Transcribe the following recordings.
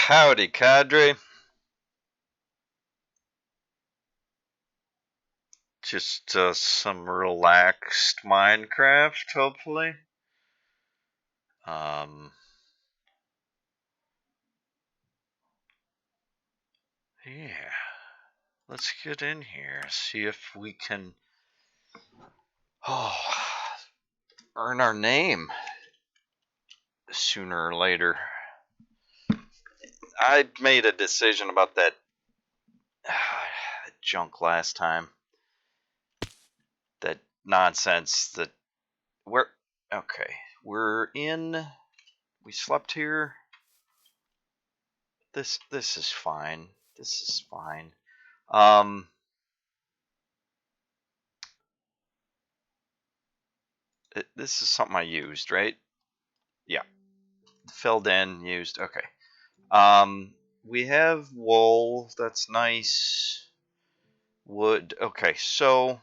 Howdy, cadre. Just some relaxed Minecraft, hopefully. Um, yeah. Let's get in here, see if we can oh, earn our name sooner or later. I made a decision about that junk last time. That nonsense that we're okay. We're in. We slept here. This is fine. This is fine. Um, this is something I used, right? Yeah, filled in, used. Okay. We have wool. That's nice. Wood. Okay, so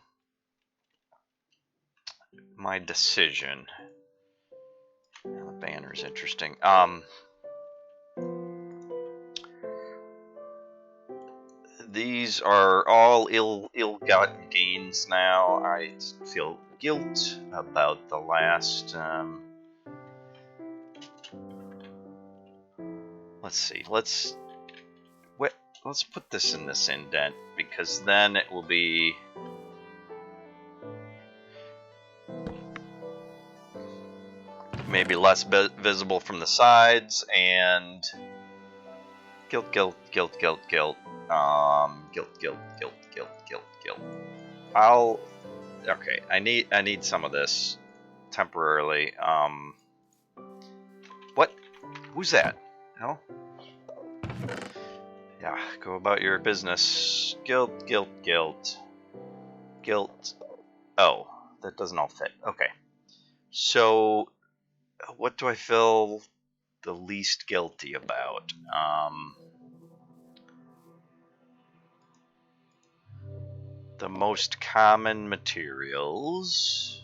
my decision. Yeah, the banner's interesting. These are all ill-gotten gains now. I feel guilt about the last. Let's see. Let's put this in this indent because then it will be. Maybe less visible from the sides, and guilt. Guilt. Okay. I need some of this temporarily. What? Who's that? No. Yeah. Go about your business. Guilt. Oh, that doesn't all fit. Okay. So, what do I feel the least guilty about? The most common materials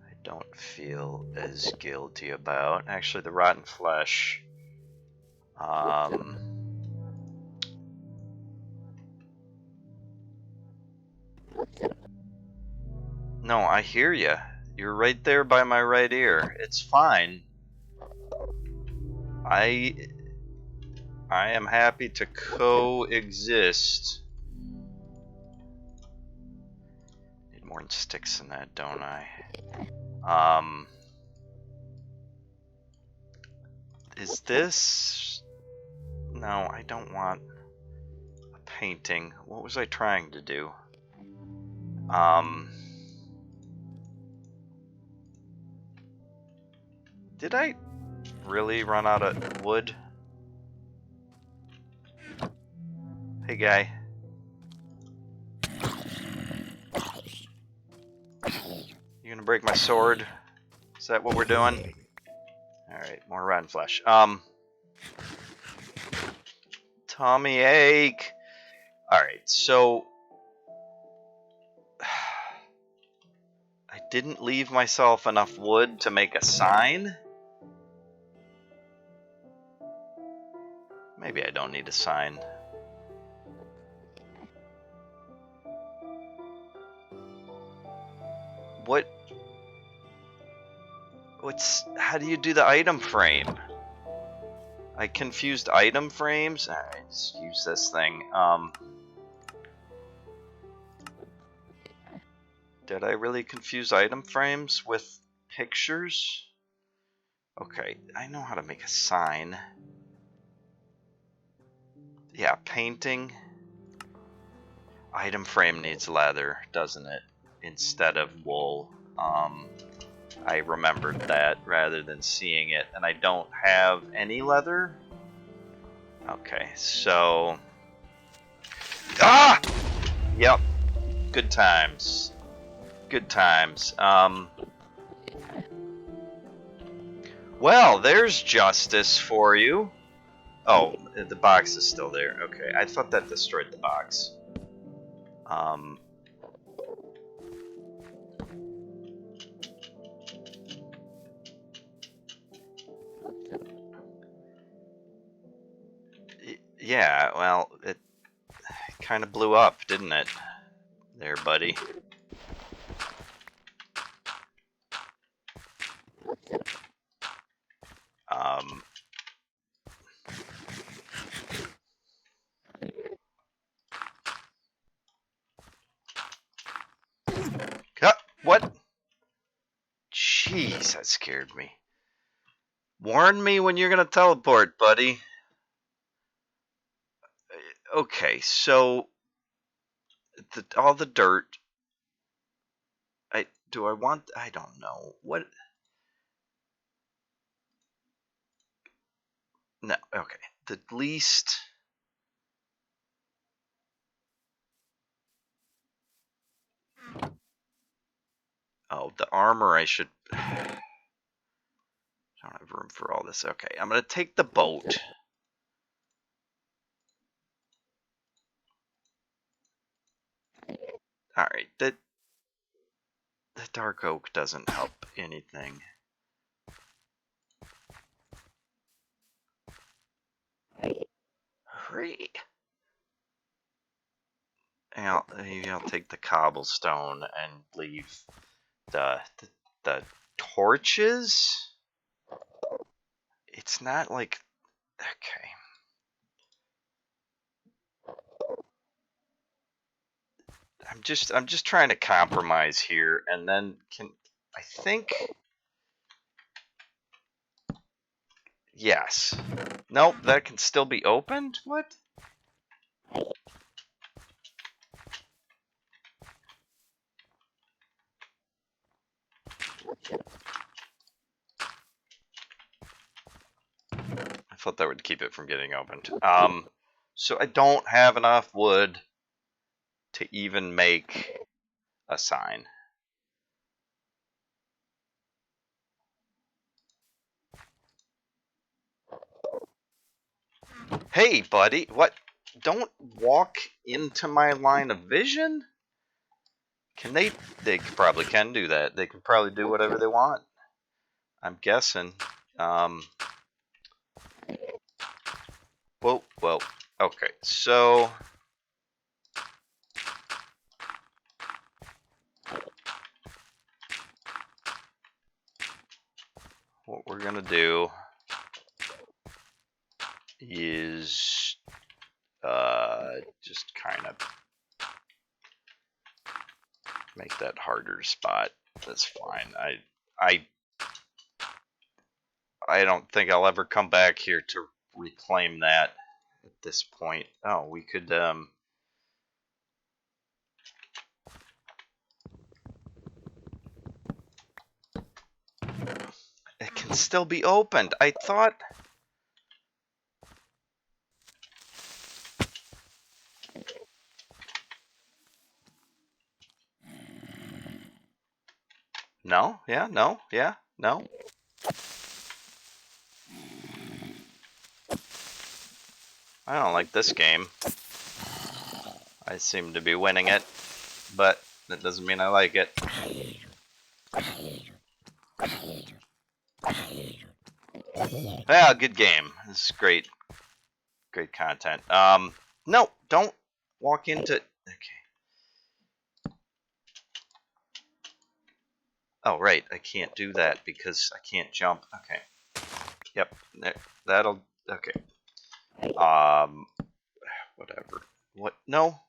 I don't feel as guilty about. Actually, the rotten flesh. No, I hear you. You're right there by my right ear. It's fine. I am happy to coexist. Need more sticks than that, don't I? Is this... No, I don't want a painting. What was I trying to do? Did I really run out of wood? Hey, guy. You gonna break my sword? Is that what we're doing? Alright, more rotten flesh. Tummy ache. Alright, so... I didn't leave myself enough wood to make a sign? Maybe I don't need a sign. How do you do the item frame? I confused item frames. Alright, let's use this thing. Did I really confuse item frames with pictures? Okay, I know how to make a sign. Yeah, painting. Item frame needs leather, doesn't it? Instead of wool. I remembered that rather than seeing it, and I don't have any leather. Okay, so... Ah! Yep. Good times. Good times. Well, there's justice for you. Oh, the box is still there. Okay, I thought that destroyed the box. Yeah, well, it kind of blew up, didn't it? There, buddy. Um... What? Jeez, that scared me. Warn me when you're gonna teleport, buddy. Okay, so all the dirt. I don't know what. No, okay. The least. Oh, the armor I should. I don't have room for all this. Okay, I'm gonna take the boat. All right, the dark oak doesn't help anything. Hurry! Maybe I'll take the cobblestone and leave the torches. It's not like okay. I'm just trying to compromise here, and then I think yes. Nope, that can still be opened? What? I thought that would keep it from getting opened. So I don't have enough wood to even make a sign. Hey, buddy, what? Don't walk into my line of vision? Can they? They probably can do that. They can probably do whatever they want. I'm guessing. Whoa. Okay, so what we're gonna do is just kind of make that harder spot. That's fine. I don't think I'll ever come back here to reclaim that at this point. Oh, we could it can still be opened. I thought no, yeah, no, yeah, no. I don't like this game. I seem to be winning it, but that doesn't mean I like it. Yeah, good game. This is great. Great content. No, don't walk into okay. Oh, right, I can't do that because I can't jump. Okay. Yep, that'll okay. Whatever. What? No.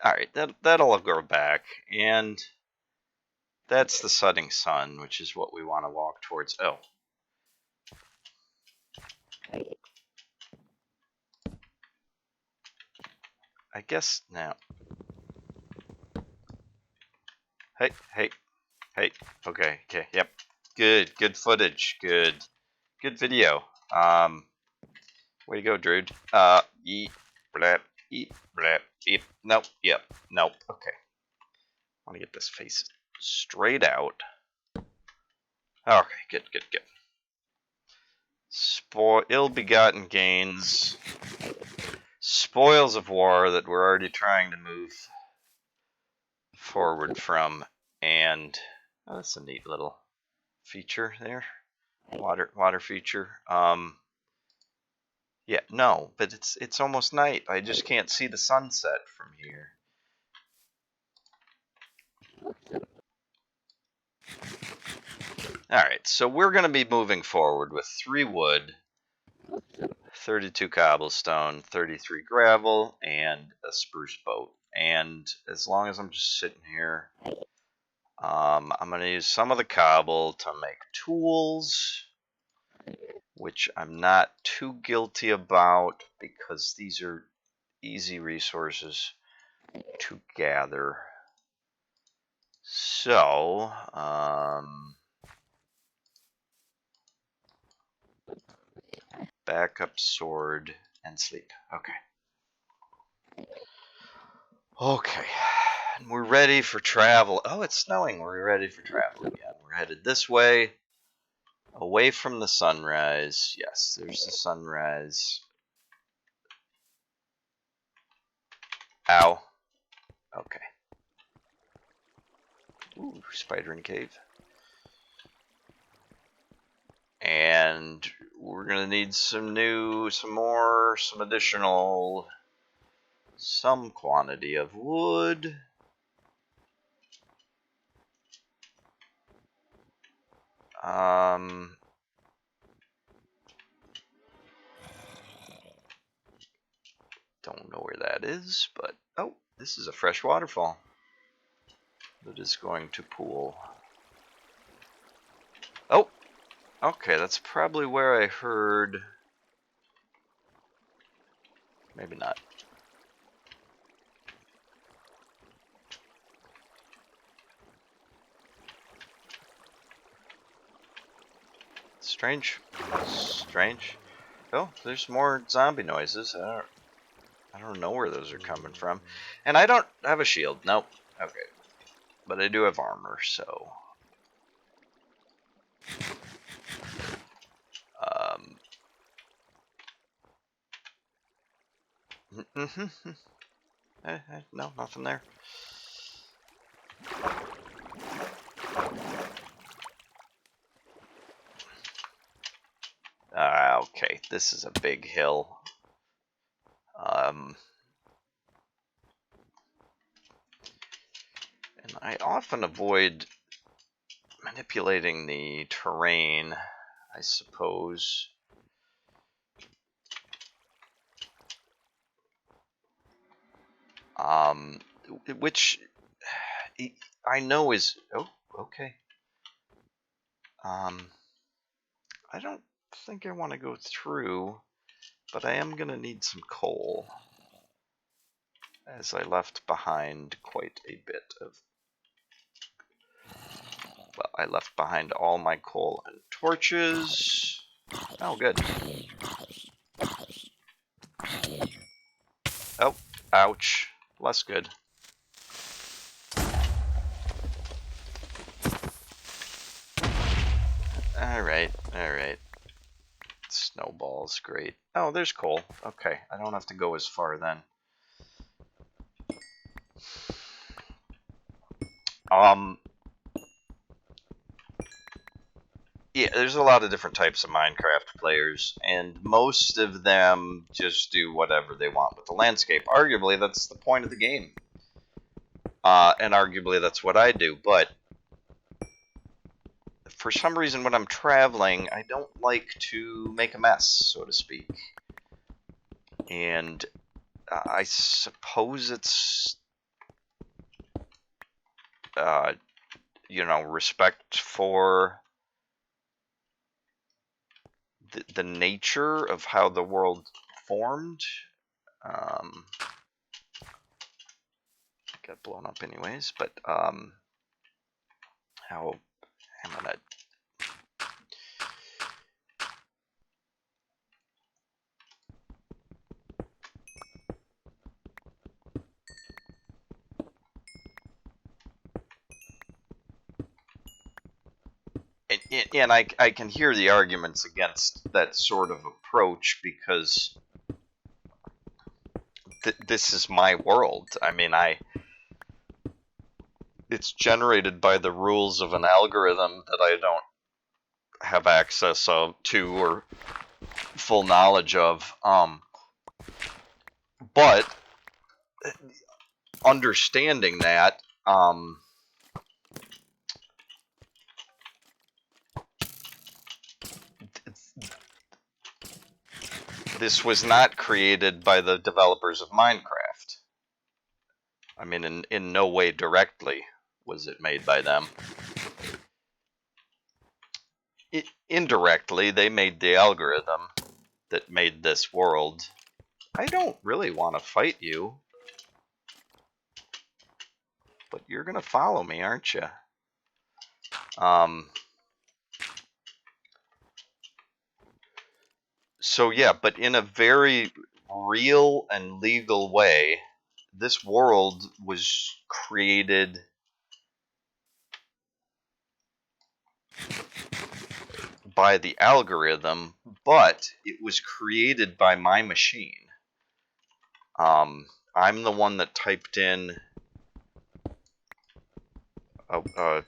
All right, that'll go back, and that's the setting sun, which is what we want to walk towards. Oh. I guess now. Hey. Okay. Yep. Good footage. Good video. Way to go, Druid. Eep, blap, eep, blap, eep. Nope. Yep. Nope. Okay. I want to get this face straight out. Okay. Good. Ill-begotten gains. Spoils of war that we're already trying to move forward from, and that's a neat little feature there. Water feature. Yeah, no, but it's almost night. I just can't see the sunset from here. Alright, so we're going to be moving forward with 3 wood, 32 cobblestone, 33 gravel, and a spruce boat. And as long as I'm just sitting here, I'm going to use some of the cobble to make tools, which I'm not too guilty about because these are easy resources to gather. So, backup sword and sleep. Okay. Okay. And we're ready for travel. Oh, it's snowing. We're ready for travel again. We're headed this way, away from the sunrise. Yes, there's the sunrise. Ow. Okay. Ooh, spider in cave. And we're gonna need some additional, some quantity of wood. Don't know where that is, but oh, this is a fresh waterfall that is going to pool. Oh, okay, that's probably where I heard. Maybe not. Strange. Strange. Oh, there's more zombie noises. I don't know where those are coming from. And I don't have a shield. Nope. Okay. But I do have armor, so. No, nothing there. Okay, this is a big hill. And I often avoid manipulating the terrain, I suppose. Which I know is, oh, okay. I don't think I want to go through, but I am gonna need some coal, as I left behind quite a bit of, well, I left behind all my coal and torches. Oh, good. Oh, ouch. Less good. Alright, alright. Snowballs, great. Oh, there's coal. Okay, I don't have to go as far then. Yeah, there's a lot of different types of Minecraft players, and most of them just do whatever they want with the landscape. Arguably, that's the point of the game. And arguably, that's what I do, but for some reason, when I'm traveling, I don't like to make a mess, so to speak. And I suppose it's, respect for the nature of how the world formed. Got blown up anyways, but how I'm gonna and I can hear the arguments against that sort of approach because this is my world. I mean, it's generated by the rules of an algorithm that I don't have access to or full knowledge of. But understanding that, this was not created by the developers of Minecraft. I mean, in no way directly was it made by them. Indirectly, they made the algorithm that made this world. I don't really want to fight you, but you're gonna follow me, aren't you? So yeah, but in a very real and legal way, this world was created by the algorithm, but it was created by my machine. I'm the one that typed in a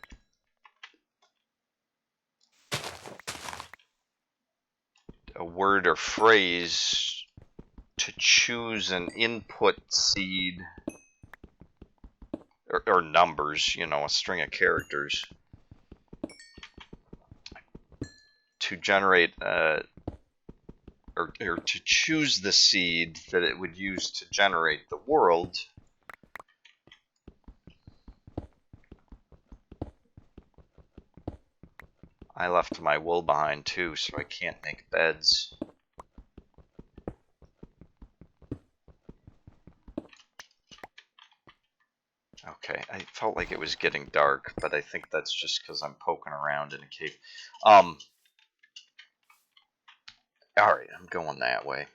word or phrase to choose an input seed, or numbers, you know, a string of characters, to generate or to choose the seed that it would use to generate the world. I left my wool behind too, so I can't make beds. Okay, I felt like it was getting dark, but I think that's just because I'm poking around in a cave. Alright, I'm going that way.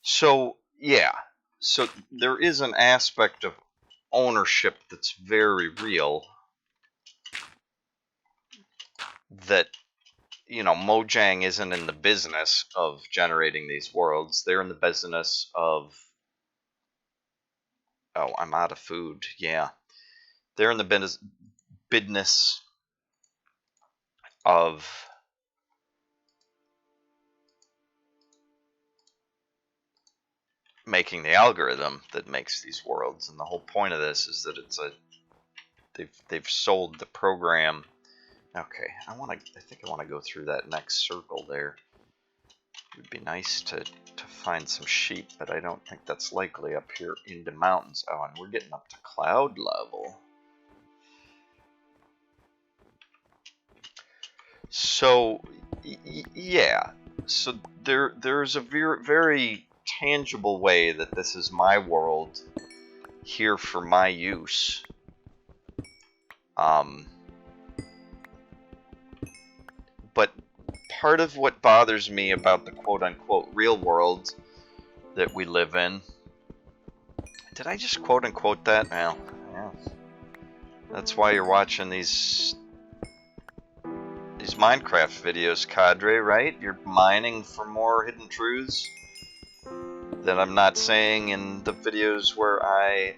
So, yeah. So, there is an aspect of ownership that's very real that, you know, Mojang isn't in the business of generating these worlds. They're in the business of... Oh, I'm out of food. Yeah. They're in the business of making the algorithm that makes these worlds, and the whole point of this is that it's a they've sold the program. Okay, I think I want to go through that next circle there. It would be nice to find some sheep, but I don't think that's likely up here in the mountains. Oh, and we're getting up to cloud level. So yeah, so there's a very tangible way that this is my world here for my use. But part of what bothers me about the quote-unquote real world that we live in... Did I just quote-unquote that? Well, yeah. That's why you're watching these Minecraft videos, Cadre, right? You're mining for more hidden truths that I'm not saying in the videos where I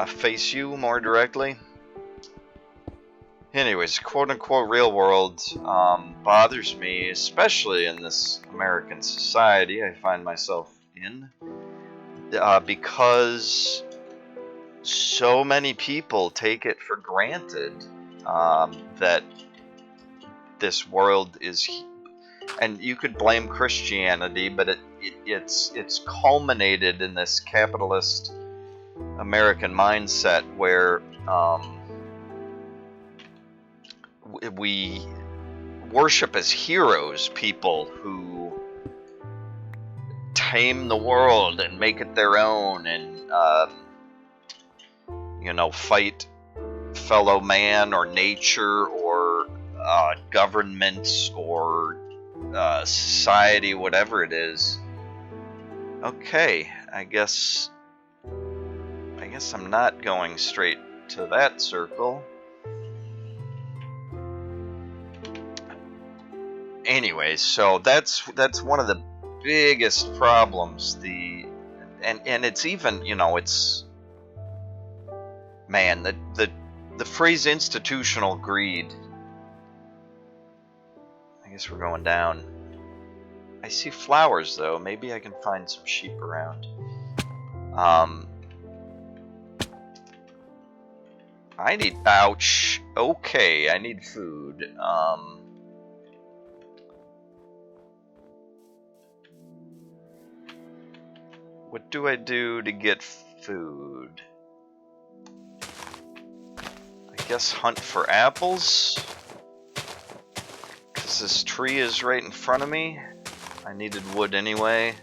face you more directly. Anyways, quote-unquote real world bothers me, especially in this American society I find myself in, because so many people take it for granted that this world is... And you could blame Christianity, but it's culminated in this capitalist American mindset where we worship as heroes people who tame the world and make it their own, and you know, fight fellow man or nature or governments or society, whatever it is. Okay, I guess I'm not going straight to that circle. Anyways, so that's one of the biggest problems. And it's even, you know, it's... Man, the phrase institutional greed, I guess we're going down. I see flowers though. Maybe I can find some sheep around. I need, ouch. Okay, I need food. What do I do to get food? I guess hunt for apples. Cause this tree is right in front of me. I needed wood anyway.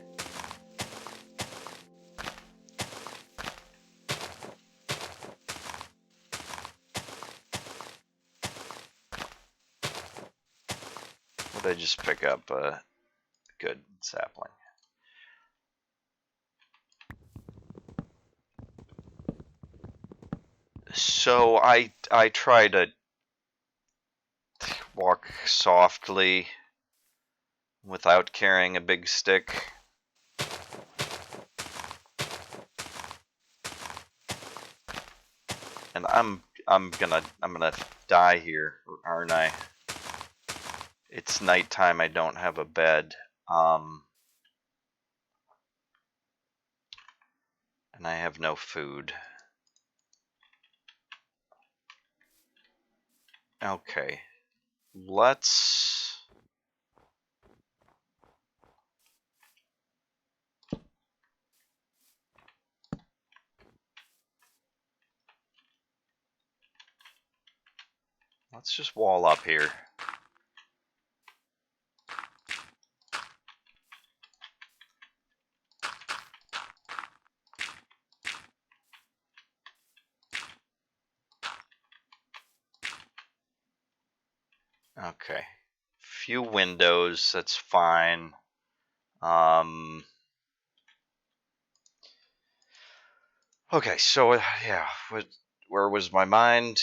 What did I just pick up? Good sapling. So I try to walk softly without carrying a big stick. And I'm gonna die here, aren't I? It's nighttime. I don't have a bed. And I have no food. Okay. Let's just wall up here. Okay. Few windows, that's fine. Okay, so yeah, where was my mind?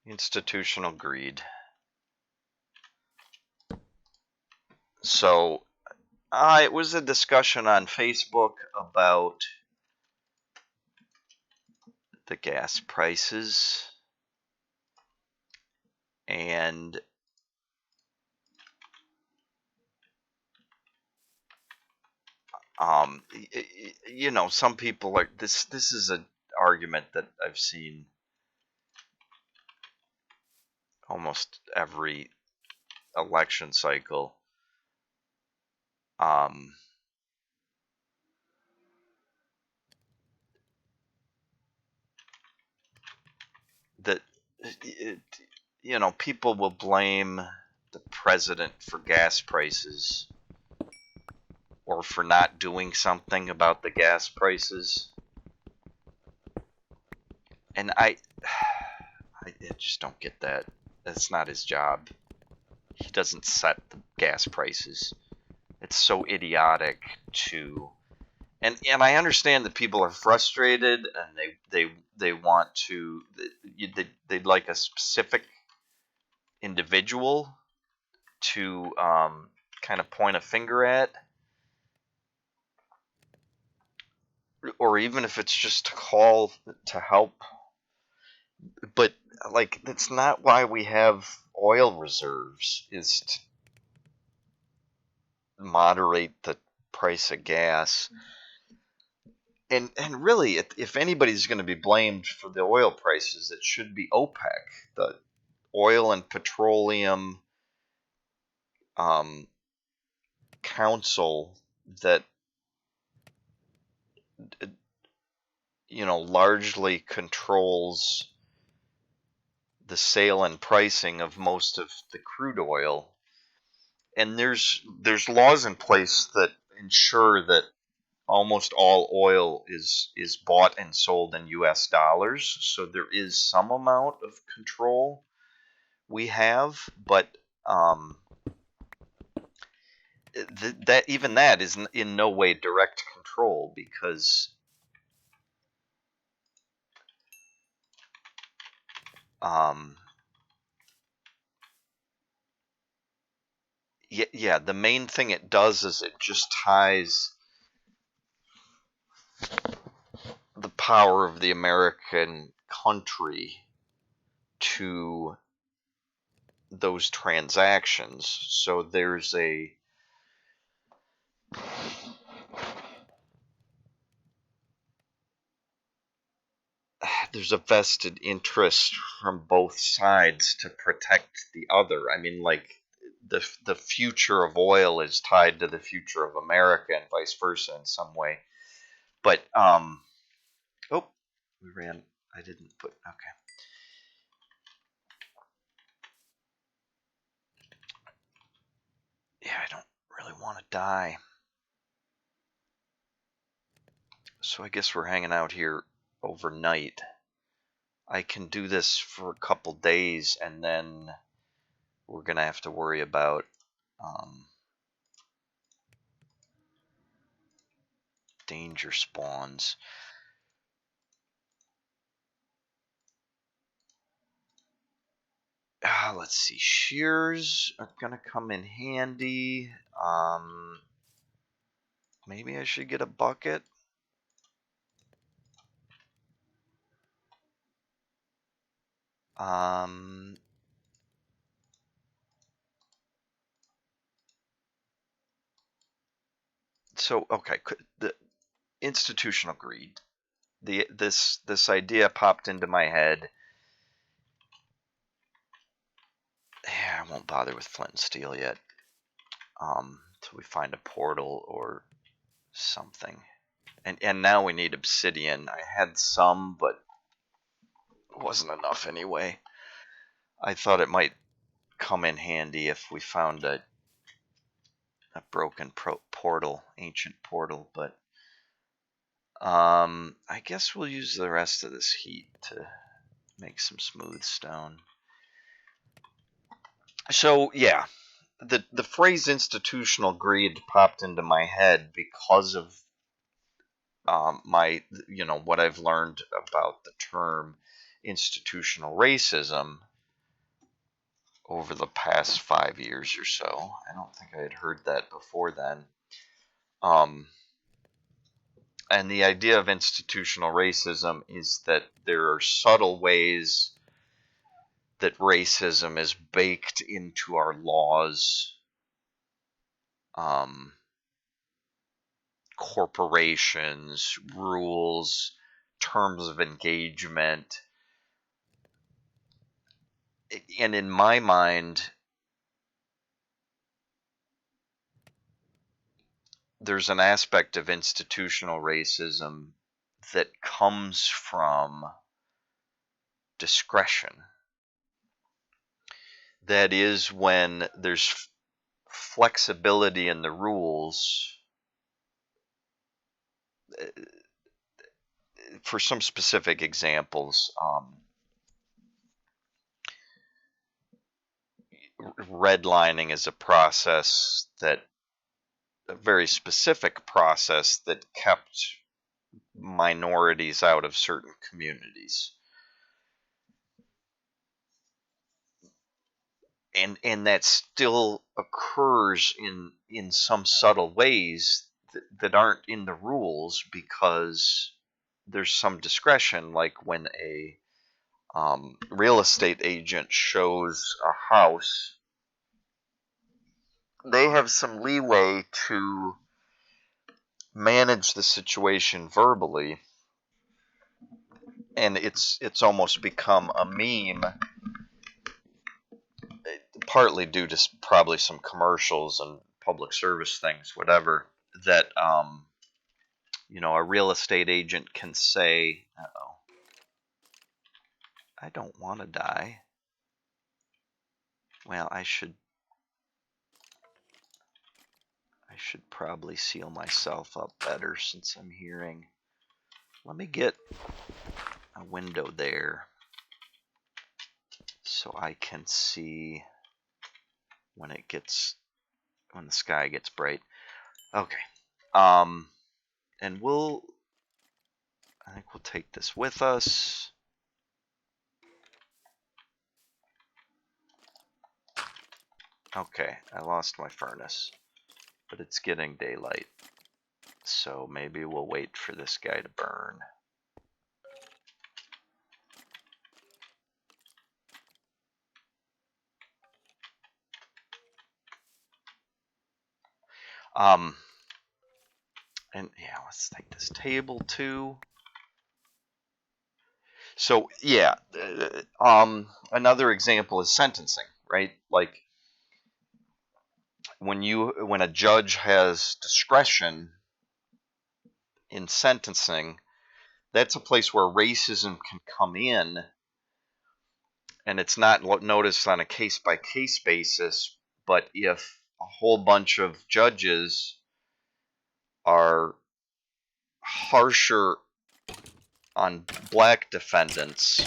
Institutional greed. So, it was a discussion on Facebook about the gas prices, and you know, some people are this is an argument that I've seen almost every election cycle. That you know, people will blame the president for gas prices or for not doing something about the gas prices. And I just don't get that. That's not his job. He doesn't set the gas prices. It's so idiotic to, and I understand that people are frustrated and they want to, they'd like a specific individual to kind of point a finger at, or even if it's just to call to help. But like, that's not why we have oil reserves, is to moderate the price of gas. And really, if anybody's going to be blamed for the oil prices, it should be OPEC, the Oil and Petroleum Council, that you know, largely controls the sale and pricing of most of the crude oil. And there's laws in place that ensure that almost all oil is bought and sold in US dollars, so there is some amount of control we have, but that even that is in no way direct control, because yeah, the main thing it does is it just ties the power of the American country to those transactions. So there's a vested interest from both sides to protect the other. I mean, like the future of oil is tied to the future of America and vice versa in some way. But oh, we ran. I didn't put okay. Yeah, I don't really want to die. So I guess we're hanging out here overnight. I can do this for a couple days, and then we're gonna have to worry about danger spawns. Let's see. Shears are gonna come in handy. Maybe I should get a bucket. So okay, the institutional greed. This idea popped into my head. Yeah, I won't bother with flint and steel yet. Till we find a portal or something. And now we need obsidian. I had some, but it wasn't enough anyway. I thought it might come in handy if we found a broken portal, ancient portal, but I guess we'll use the rest of this heat to make some smooth stone. So yeah, the phrase institutional greed popped into my head because of my what I've learned about the term institutional racism over the past 5 years or so. I don't think I had heard that before then. And the idea of institutional racism is that there are subtle ways that racism is baked into our laws, corporations, rules, terms of engagement. And in my mind, there's an aspect of institutional racism that comes from discretion. That is when there's flexibility in the rules. For some specific examples, redlining is a process a very specific process that kept minorities out of certain communities. And that still occurs in some subtle ways that aren't in the rules because there's some discretion, like when a real estate agent shows a house, they have some leeway to manage the situation verbally, and it's almost become a meme, partly due to probably some commercials and public service things, whatever, that a real estate agent can say, "Uh-oh, I don't want to die. Well, I should probably seal myself up better since I'm hearing. Let me get a window there so I can see when the sky gets bright." Okay. And I think we'll take this with us. Okay, I lost my furnace, but it's getting daylight, so maybe we'll wait for this guy to burn. And yeah, let's take this table too. So yeah, another example is sentencing, right? Like when a judge has discretion in sentencing, that's a place where racism can come in, and it's not noticed on a case by case basis. But if a whole bunch of judges are harsher on black defendants,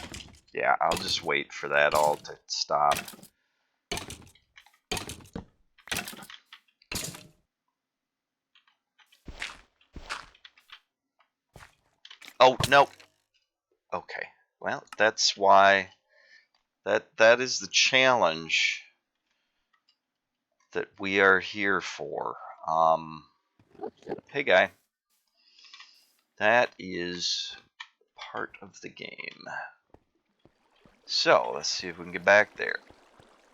yeah, I'll just wait for that all to stop. Oh, no. Okay. Well, that's why that is the challenge that we are here for. Hey guy. That is part of the game. So, let's see if we can get back there.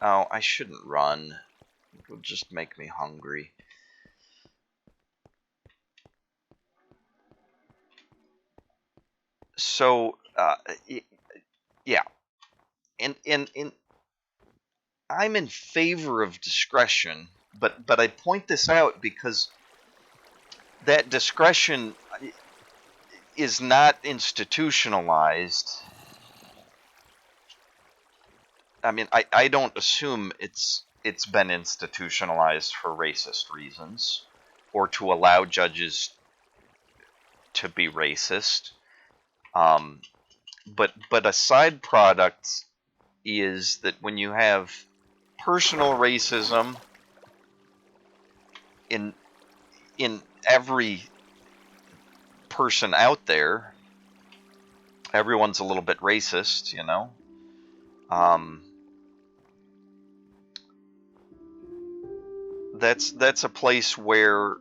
Oh, I shouldn't run. It would just make me hungry. So, yeah. And I'm in favor of discretion, but I point this out because that discretion is not institutionalized. I mean, I don't assume it's been institutionalized for racist reasons or to allow judges to be racist. But a side product is that when you have personal racism in every person out there, everyone's a little bit racist, you know. That's a place where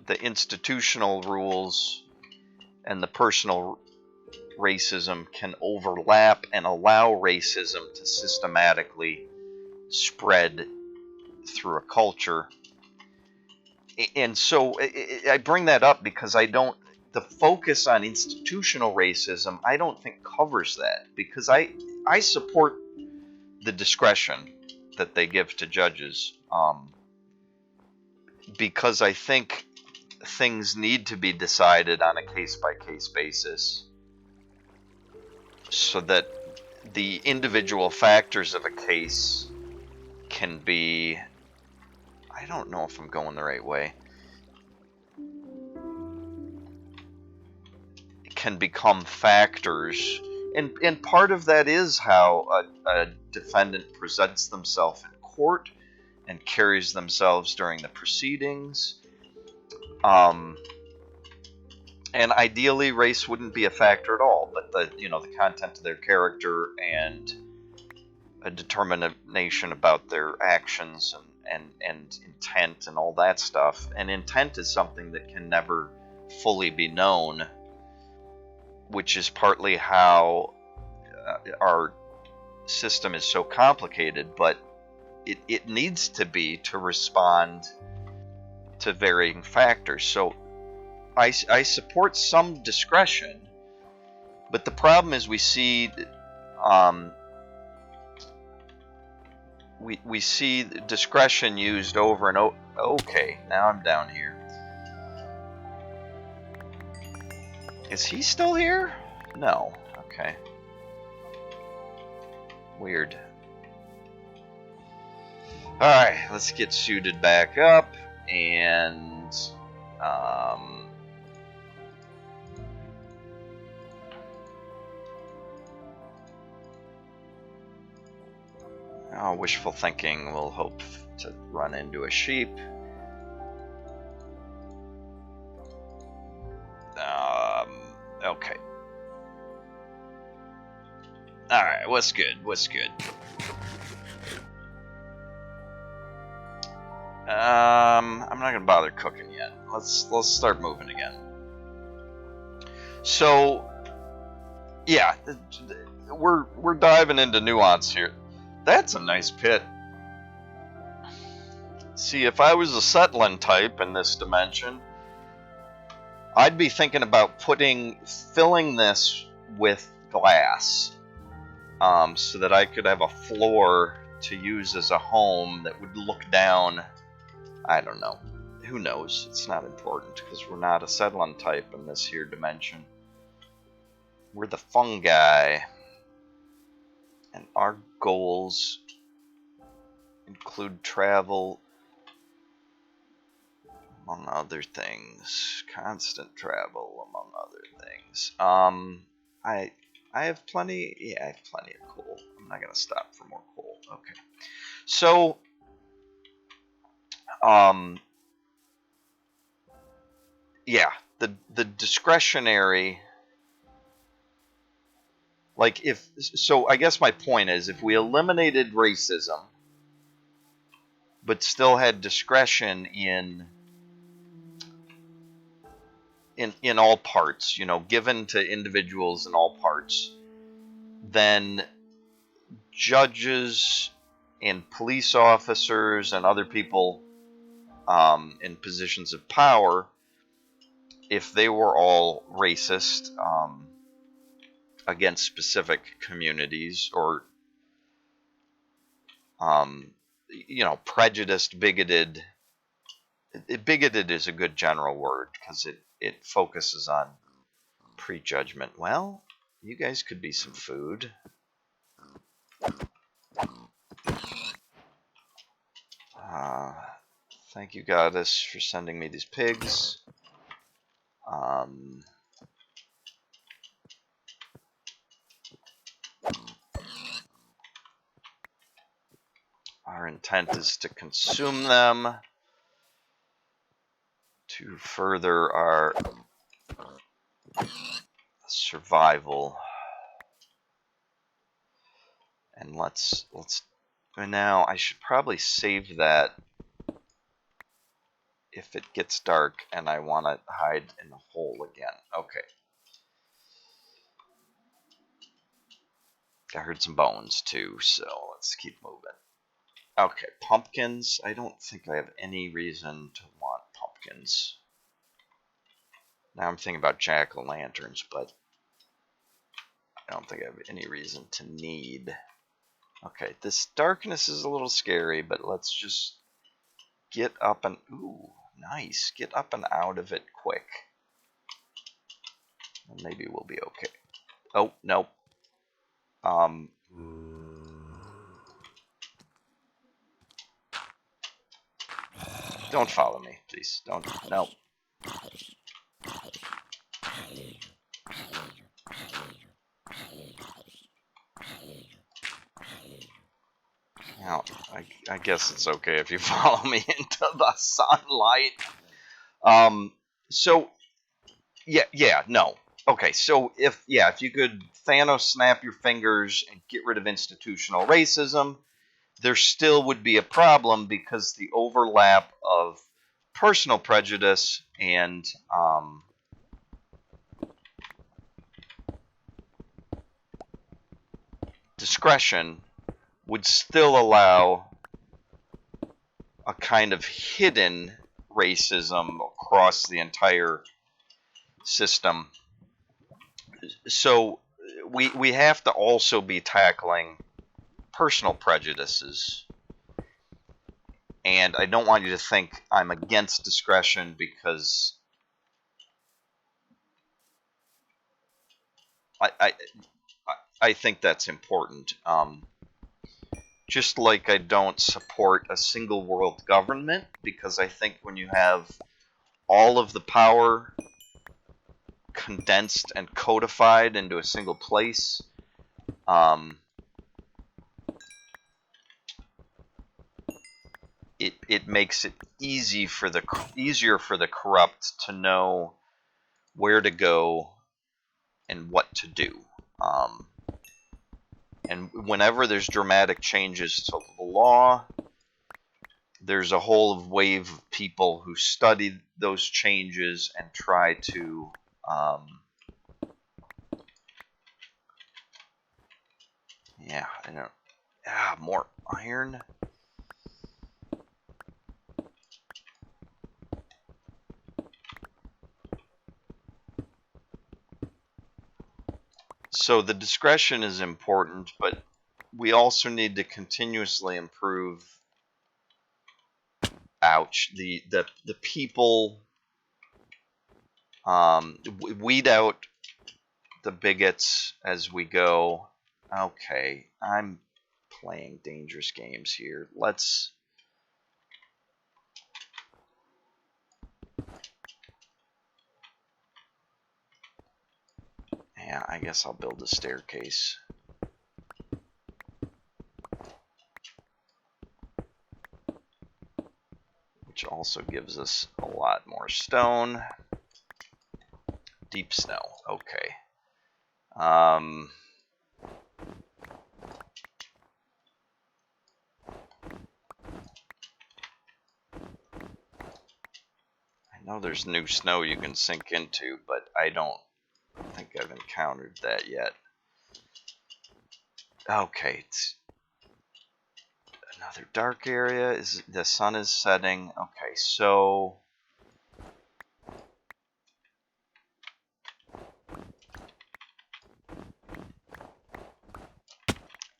the institutional rules and the personal racism can overlap and allow racism to systematically spread through a culture. And so I bring that up because the focus on institutional racism, I don't think covers that, because I support the discretion that they give to judges, because I think things need to be decided on a case-by-case basis so that the individual factors of a case can be... I don't know if I'm going the right way. It can become factors. And part of that is how a defendant presents themselves in court and carries themselves during the proceedings. And ideally, race wouldn't be a factor at all, but the content of their character and a determination about their actions and intent and all that stuff. And intent is something that can never fully be known, which is partly how our system is so complicated, but it needs to be to respond to varying factors. So I support some discretion, but the problem is we see discretion used over and over. Okay, now I'm down here. Is he still here? No. Okay. Weird. Alright, let's get suited back up, and wishful thinking will hope to run into a sheep. Okay. Alright, what's good? What's good? I'm not gonna bother cooking yet. Let's start moving again. So, yeah, we're diving into nuance here. That's a nice pit. See, if I was a settling type in this dimension, I'd be thinking about filling this with glass, so that I could have a floor to use as a home that would look down. I don't know. Who knows? It's not important because we're not a settling type in this here dimension. We're the fungi. And our goals include travel, among other things. Constant travel, among other things. I have plenty. Yeah, I have plenty of coal. I'm not gonna stop for more coal. Okay. So, yeah, the discretionary. Like if so, I guess my point is, if we eliminated racism, but still had discretion in all parts, given to individuals in all parts, then judges and police officers and other people in positions of power, if they were all racist against specific communities, or prejudiced, bigoted. Bigoted is a good general word because it focuses on prejudgment. Well, you guys could be some food. Thank you, Goddess, for sending me these pigs. Our intent is to consume them to further our survival. And let's now, I should probably save that if it gets dark and I want to hide in the hole again. Okay. I heard some bones too, so let's keep moving. Okay, pumpkins. I don't think I have any reason to want pumpkins. Now I'm thinking about jack-o'-lanterns, but I don't think I have any reason to need. Okay, this darkness is a little scary, but let's just get up and... Ooh, nice. Get up and out of it quick. And maybe we'll be okay. Oh, nope. Don't follow me, please. Don't. No. Now, I guess it's okay if you follow me into the sunlight. So, no. Okay, so if you could Thanos snap your fingers and get rid of institutional racism, there still would be a problem because the overlap of personal prejudice and discretion would still allow a kind of hidden racism across the entire system. So we have to also be tackling personal prejudices. And I don't want you to think I'm against discretion, because I think that's important. Just like I don't support a single world government, because I think when you have all of the power condensed and codified into a single place, it makes it easier for the corrupt to know where to go and what to do. And whenever there's dramatic changes to the law, there's a whole wave of people who study those changes and try to more iron. So the discretion is important, but we also need to continuously improve. Ouch. The people. Weed out the bigots as we go. Okay, I'm playing dangerous games here. Let's. Yeah, I guess I'll build a staircase. Which also gives us a lot more stone. Deep snow, okay. I know there's new snow you can sink into, but I don't think I've encountered that yet. Okay, it's another dark area. Is the sun is setting? Okay, so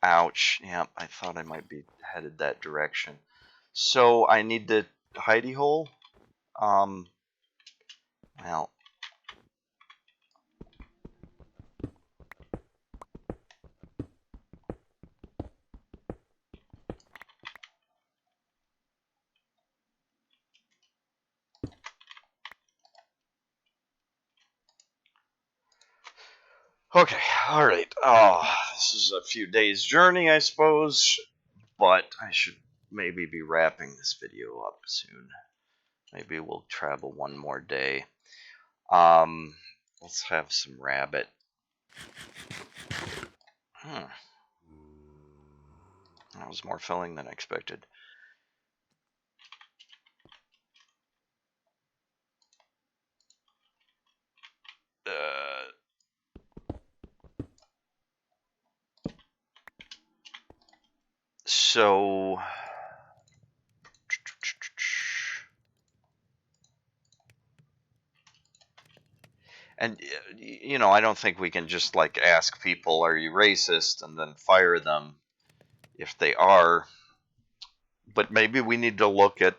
ouch. Yeah, I thought I might be headed that direction. So I need to hidey hole. Well. Okay, alright. Oh, this is a few days journey, I suppose, but I should maybe be wrapping this video up soon. Maybe we'll travel one more day. Let's have some rabbit. That was more filling than I expected. So and you know, I don't think we can just like ask people, are you racist, and then fire them if they are. But maybe we need to look at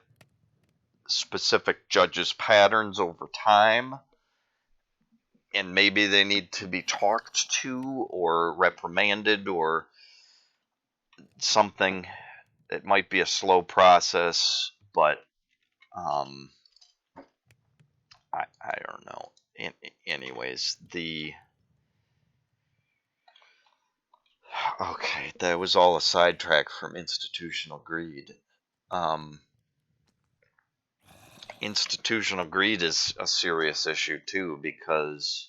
specific judges' patterns over time, and maybe they need to be talked to or reprimanded or something. It might be a slow process, but I don't know. Anyways, okay, that was all a sidetrack from institutional greed. Institutional greed is a serious issue too, because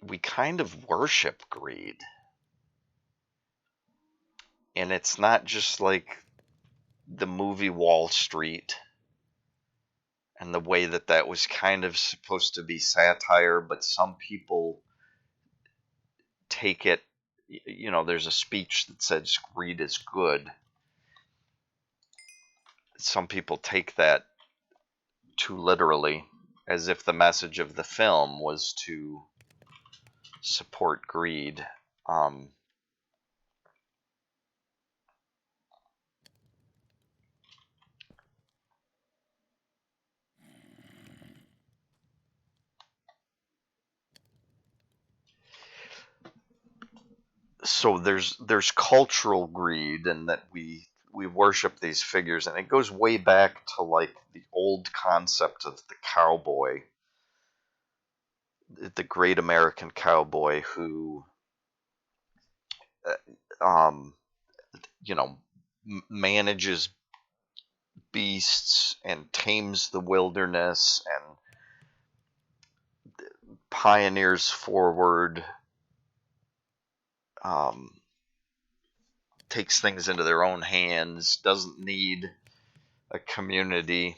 we kind of worship greed. And it's not just like the movie Wall Street and the way that that was kind of supposed to be satire, but some people take it, you know, there's a speech that says greed is good. Some people take that too literally, as if the message of the film was to support greed. So there's cultural greed, and that we worship these figures, and it goes way back to like the old concept of the cowboy, the great American cowboy who um, you know, manages beasts and tames the wilderness and pioneers forward, um, takes things into their own hands, doesn't need a community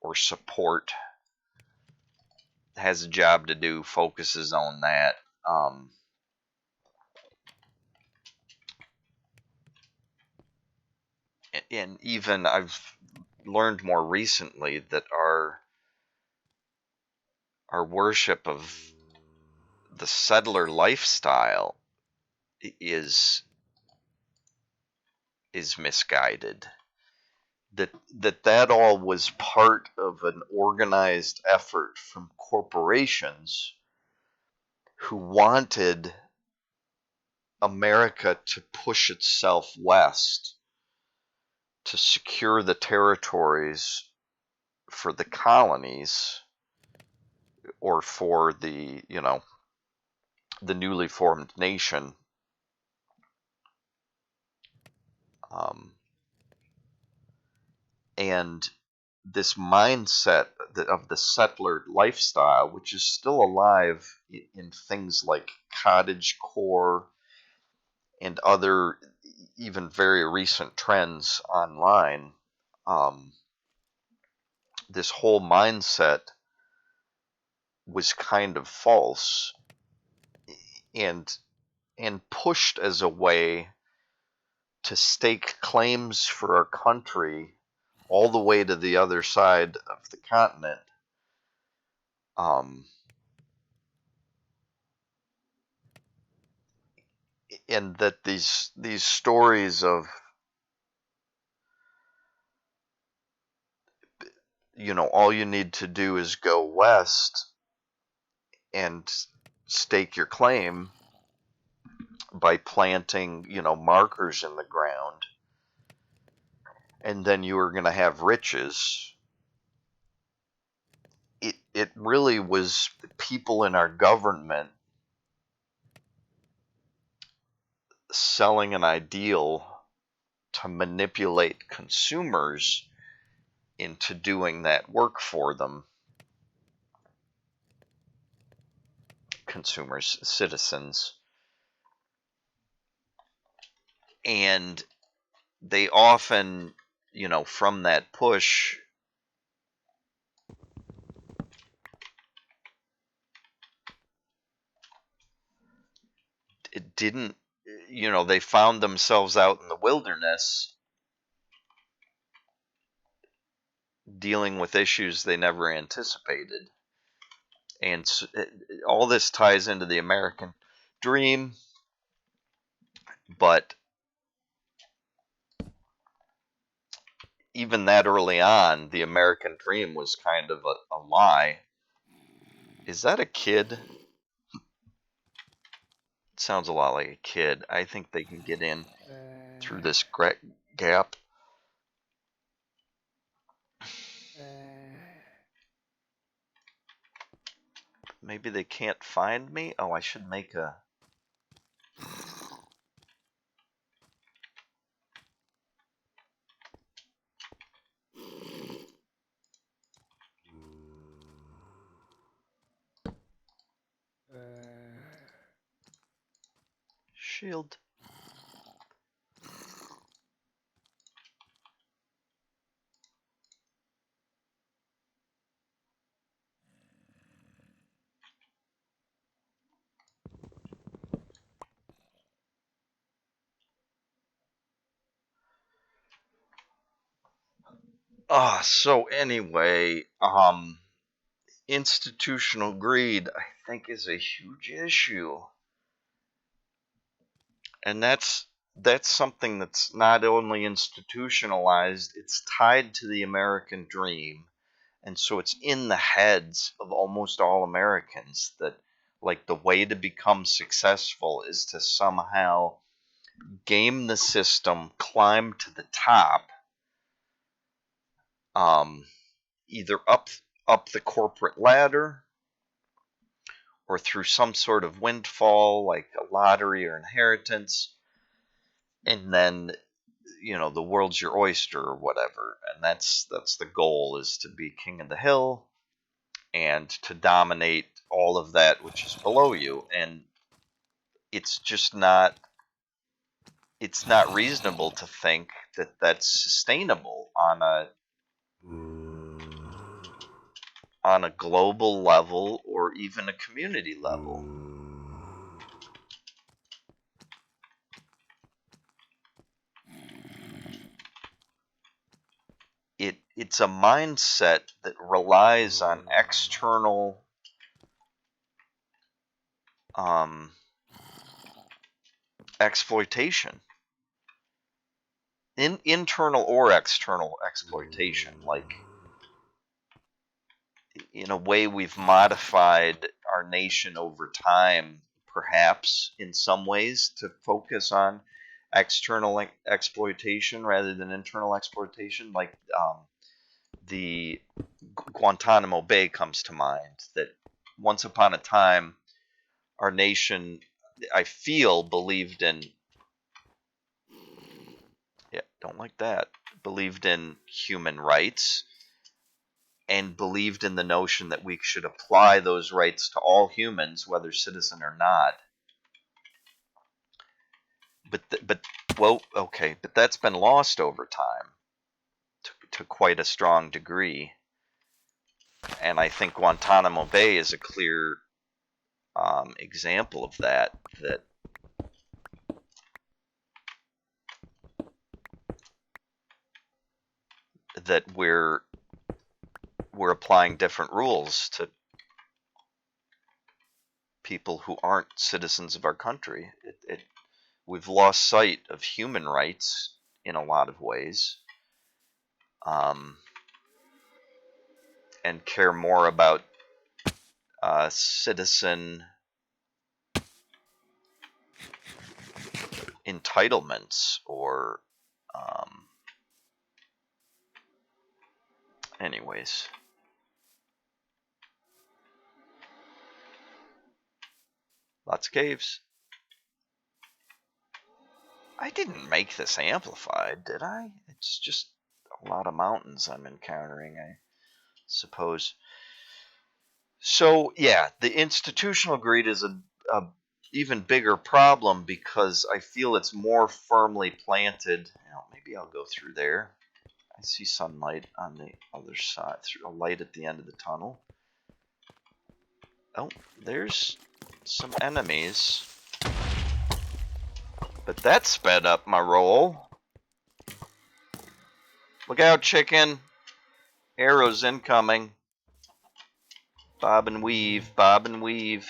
or support, has a job to do, focuses on that. And even I've learned more recently that our our worship of the settler lifestyle is misguided. That all was part of an organized effort from corporations who wanted America to push itself west to secure the territories for the colonies, or for the newly formed nation. And this mindset of the settler lifestyle, which is still alive in things like cottage core and other even very recent trends online, this whole mindset was kind of false and pushed as a way to stake claims for our country all the way to the other side of the continent. And that these stories of all you need to do is go west and stake your claim by planting markers in the ground, and then you are going to have riches. It really was people in our government selling an ideal to manipulate consumers into doing that work for them. Consumers, citizens. And they often, from that push, it didn't, they found themselves out in the wilderness dealing with issues they never anticipated. And all this ties into the American dream, but even that early on, the American dream was kind of a lie. Is that a kid? It sounds a lot like a kid. I think they can get in through this gap. Maybe they can't find me? Oh, I should make a... shield. So anyway, institutional greed, I think, is a huge issue. And that's something that's not only institutionalized, it's tied to the American dream. And so it's in the heads of almost all Americans that, like, the way to become successful is to somehow game the system, climb to the top, either up the corporate ladder or through some sort of windfall like a lottery or inheritance, and then the world's your oyster or whatever. And that's the goal, is to be king of the hill and to dominate all of that which is below you. And it's just not reasonable to think that that's sustainable on a global level or even a community level. It's a mindset that relies on external exploitation. Internal or external exploitation. Like, in a way, we've modified our nation over time, perhaps in some ways, to focus on external exploitation rather than internal exploitation. Like, the Guantanamo Bay comes to mind. That once upon a time, our nation, I feel, believed in. Yeah, don't like that. Believed in human rights and believed in the notion that we should apply those rights to all humans, whether citizen or not. But that's been lost over time to quite a strong degree, and I think Guantanamo Bay is a clear example of that. That we're applying different rules to people who aren't citizens of our country. We've lost sight of human rights in a lot of ways, and care more about citizen entitlements or anyways. Lots of caves. I didn't make this amplified, did I? It's just a lot of mountains I'm encountering, I suppose. So, yeah, the institutional greed is a even bigger problem because I feel it's more firmly planted. Maybe I'll go through there. I see sunlight on the other side, through a light at the end of the tunnel. Oh, there's some enemies. But that sped up my roll. Look out, chicken. Arrows incoming. Bob and weave, bob and weave.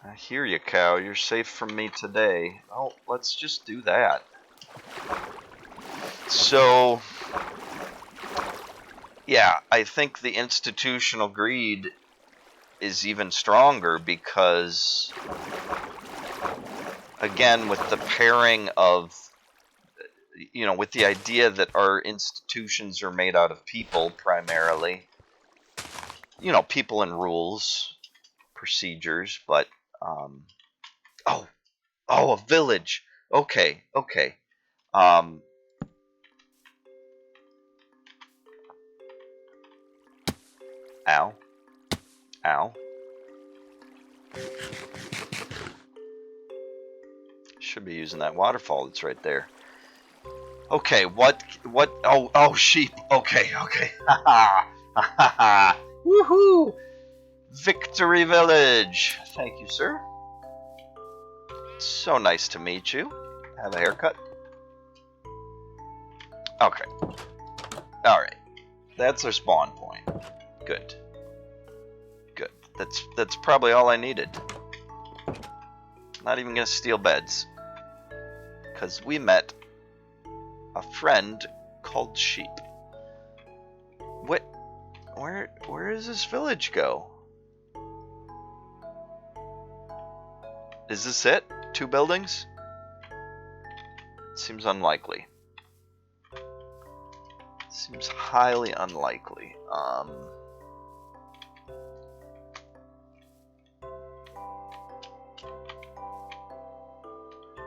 I hear you, cow. You're safe from me today. Oh, let's just do that. So, yeah, I think the institutional greed is even stronger because, again, with the pairing of, with the idea that our institutions are made out of people primarily, people and rules, procedures, but, a village. Okay. Ow. Should be using that waterfall that's right there. Okay, what, oh, sheep. Okay. Ha. Woohoo! Victory Village. Thank you, sir. So nice to meet you. Have a haircut? Okay. Alright. That's our spawn point. Good. That's probably all I needed. Not even gonna steal beds. Because we met a friend called Sheep. What? Where does this village go? Is this it? 2 buildings? Seems unlikely. Seems highly unlikely.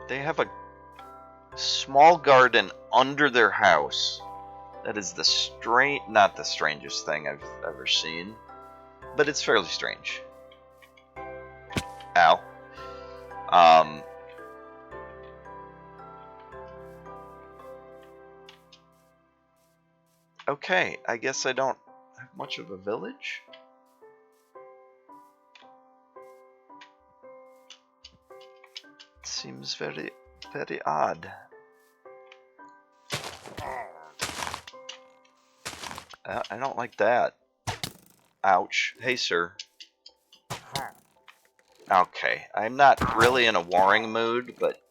They have a small garden under their house. That is not the strangest thing I've ever seen, but it's fairly strange. Ow. Okay, I guess I don't have much of a village. Seems very, very odd. I don't like that. Ouch. Hey, sir. Okay, I'm not really in a warring mood, but...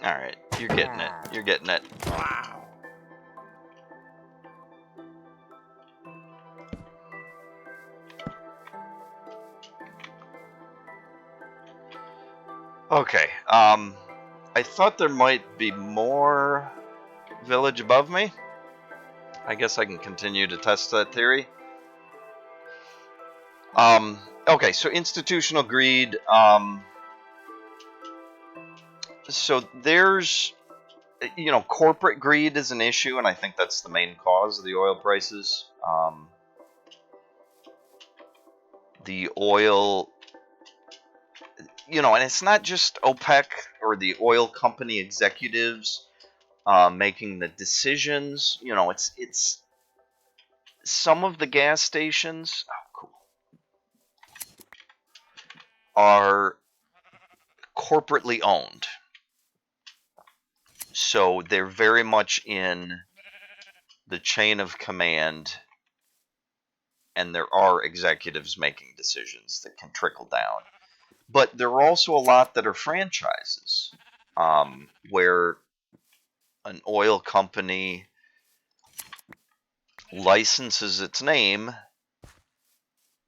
Alright, you're getting it. You're getting it. Okay, I thought there might be more village above me. I guess I can continue to test that theory. Okay, so institutional greed, so there's, corporate greed is an issue, and I think that's the main cause of the oil prices. The oil, and it's not just OPEC or the oil company executives making the decisions. It's some of the gas stations are corporately owned. So they're very much in the chain of command, and there are executives making decisions that can trickle down. But there are also a lot that are franchises, where an oil company licenses its name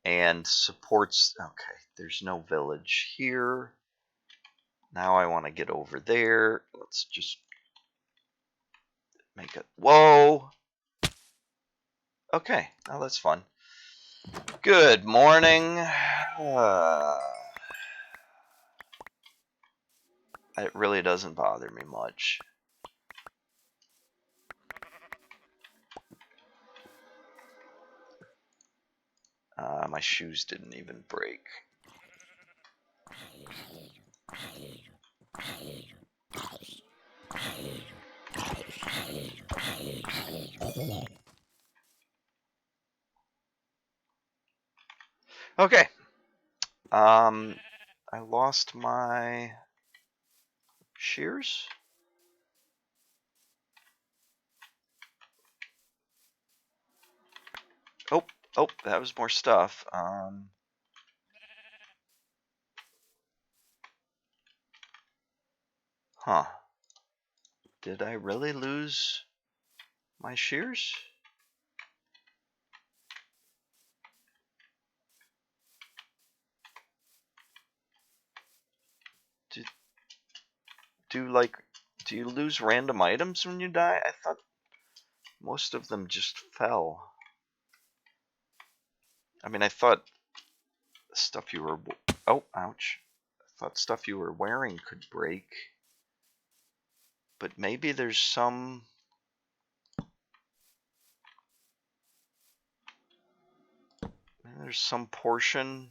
and supports... Okay, there's no village here. Now I want to get over there. Let's just make it... Whoa! Okay, now that's fun. Good morning. It really doesn't bother me much. My shoes didn't even break. Okay. I lost my shears. Oh, that was more stuff. Huh. Did I really lose my shears? Do you lose random items when you die? I thought most of them just fell. I mean, I thought stuff you were... Oh, ouch. I thought stuff you were wearing could break. But maybe there's some... Maybe there's some portion...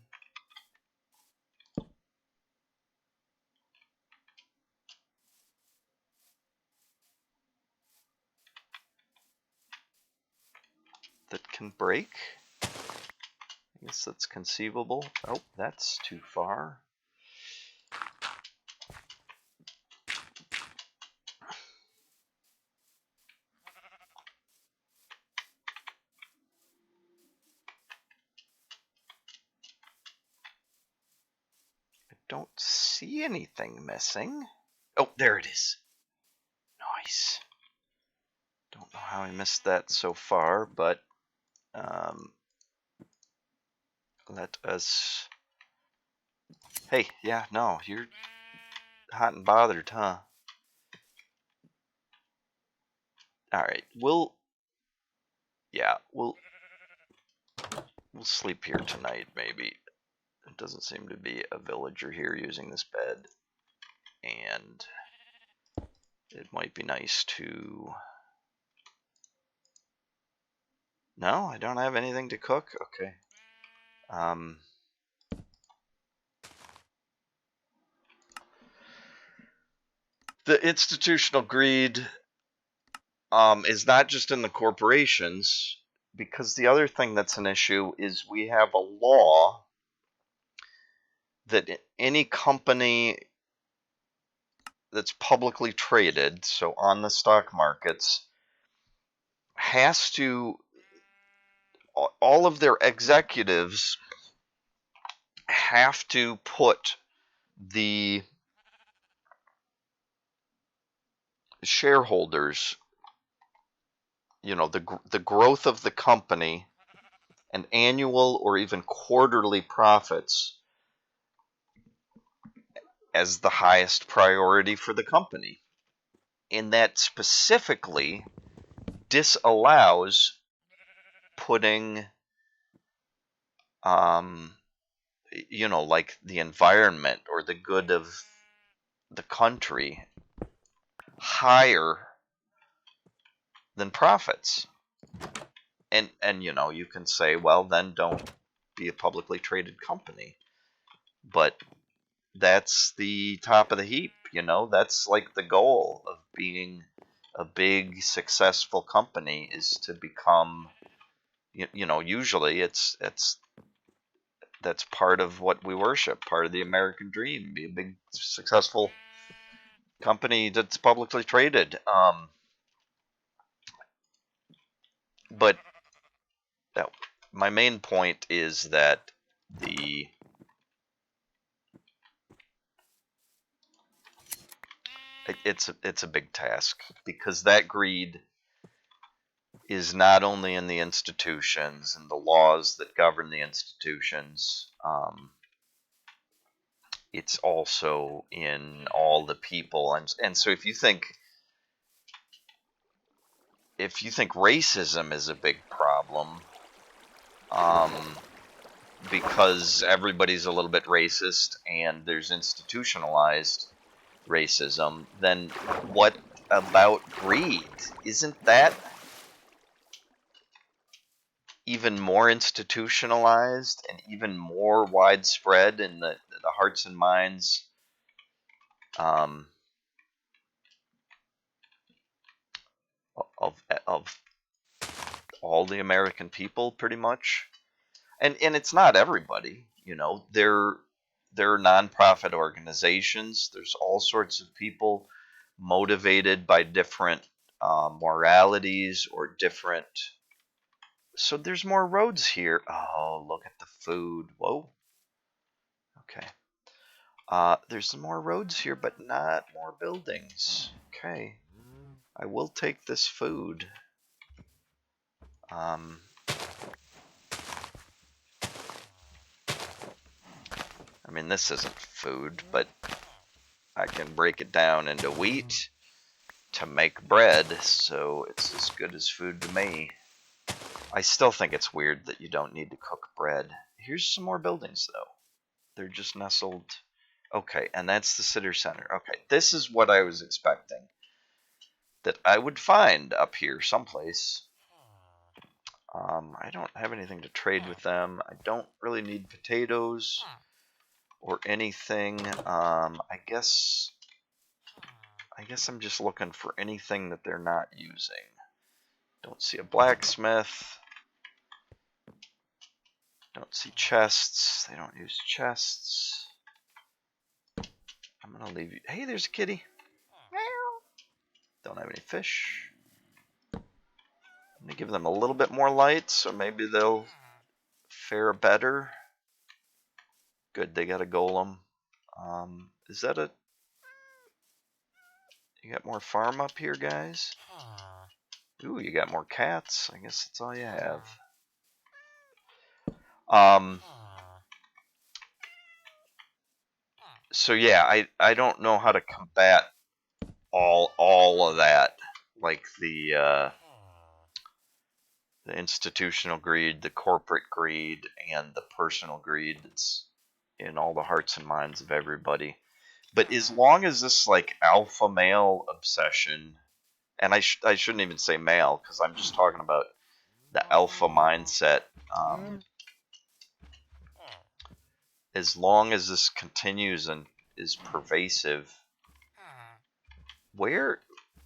that can break. I guess that's conceivable. Oh, that's too far. I don't see anything missing. Oh, there it is. Nice. Don't know how I missed that so far, but let us... Hey, yeah, no, you're hot and bothered, huh? Alright, we'll sleep here tonight, maybe. It doesn't seem to be a villager here using this bed. And it might be nice to... No, I don't have anything to cook? Okay. The institutional greed is not just in the corporations, because the other thing that's an issue is we have a law that any company that's publicly traded, so on the stock markets, has to, all of their executives have to put the shareholders, the growth of the company and annual or even quarterly profits as the highest priority for the company. And that specifically disallows putting, like the environment or the good of the country higher than profits. And you can say, well, then don't be a publicly traded company. But that's the top of the heap, that's like the goal of being a big successful company, is to become, usually that's part of what we worship, part of the American dream, be a big successful company that's publicly traded. But my main point is that it's a big task, because that greed is not only in the institutions and the laws that govern the institutions, it's also in all the people. And so if you think racism is a big problem, because everybody's a little bit racist and there's institutionalized racism, then what about greed? Isn't that even more institutionalized and even more widespread in the hearts and minds of all the American people, pretty much? And it's not everybody, There are nonprofit organizations. There's all sorts of people motivated by different moralities or different. So there's more roads here. Oh, look at the food. Whoa. Okay. There's some more roads here, but not more buildings. Okay. I will take this food. I mean, this isn't food, but I can break it down into wheat to make bread, so it's as good as food to me. I still think it's weird that you don't need to cook bread. Here's some more buildings, though. They're just nestled. Okay, and that's the Citter Center. Okay, this is what I was expecting that I would find up here someplace. I don't have anything to trade with them. I don't really need potatoes or anything. I guess I'm just looking for anything that they're not using. Don't see a blacksmith. Don't see chests. They don't use chests. I'm gonna leave you. Hey, there's a kitty. Don't have any fish. I'm gonna give them a little bit more light, so maybe they'll fare better. Good, they got a golem. Is that a... You got more farm up here, guys? Ooh, you got more cats. I guess that's all you have. So yeah, I don't know how to combat all of that, like the institutional greed, the corporate greed, and the personal greed that's in all the hearts and minds of everybody. But as long as this like alpha male obsession, and I shouldn't even say male, because I'm just talking about the alpha mindset. As long as this continues and is pervasive, where...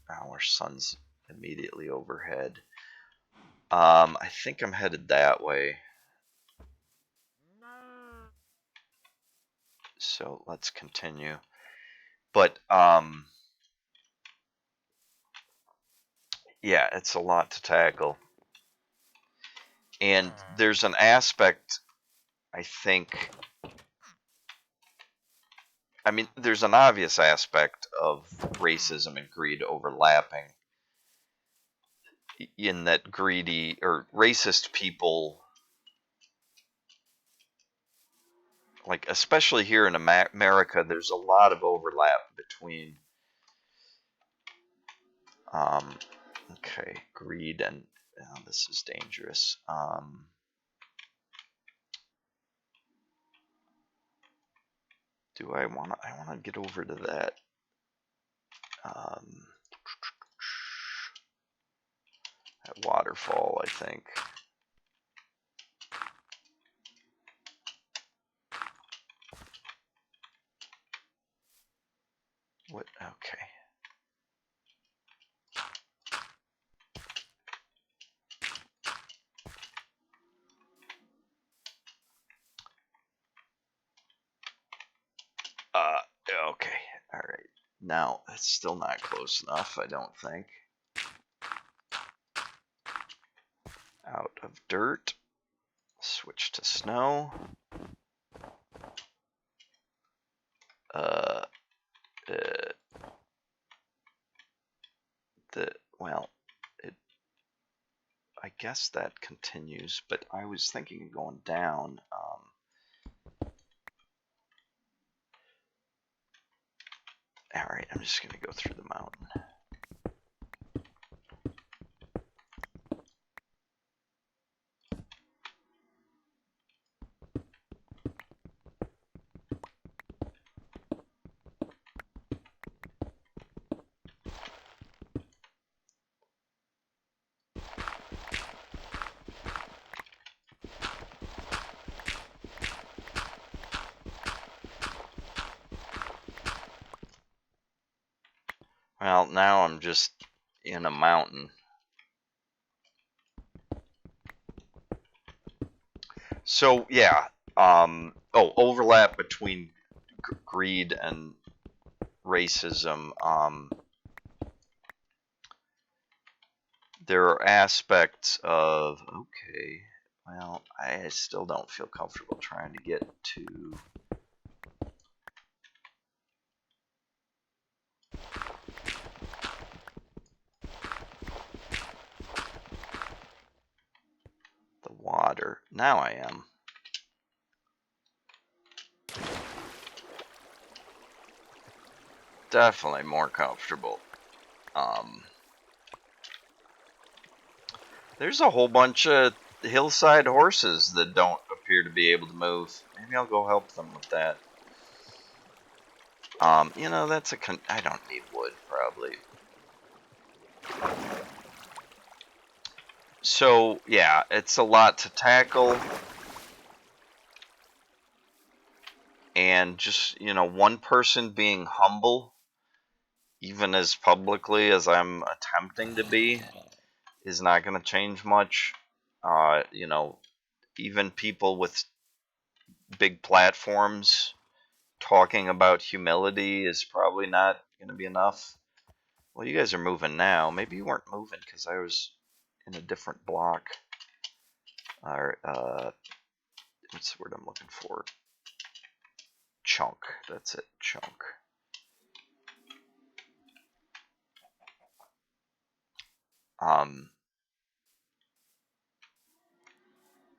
our sun's immediately overhead. I think I'm headed that way. So let's continue. But yeah, it's a lot to tackle. And there's an aspect, I think, I mean, there's an obvious aspect of racism and greed overlapping in that greedy or racist people, like especially here in America, there's a lot of overlap between okay, greed and this is dangerous. Do I want to get over to that that waterfall, I think. What? Okay. Okay. All right. Now, it's still not close enough, I don't think. Out of dirt. Switch to snow. Well, I guess that continues, but I was thinking of going down. Alright, I'm just going to go through the mountain. Well, now I'm just in a mountain. So, yeah. Overlap between greed and racism. There are aspects of, okay, well, I still don't feel comfortable trying to get to the water. Now I am. Definitely more comfortable. There's a whole bunch of hillside horses that don't appear to be able to move. Maybe I'll go help them with that. That's I don't need wood, probably. So, yeah, it's a lot to tackle. And just, one person being humble, even as publicly as I'm attempting to be, is not going to change much. Even people with big platforms talking about humility is probably not going to be enough. Well, you guys are moving now. Maybe you weren't moving because I was in a different block. Or, what's the word I'm looking for? Chunk. That's it. Chunk.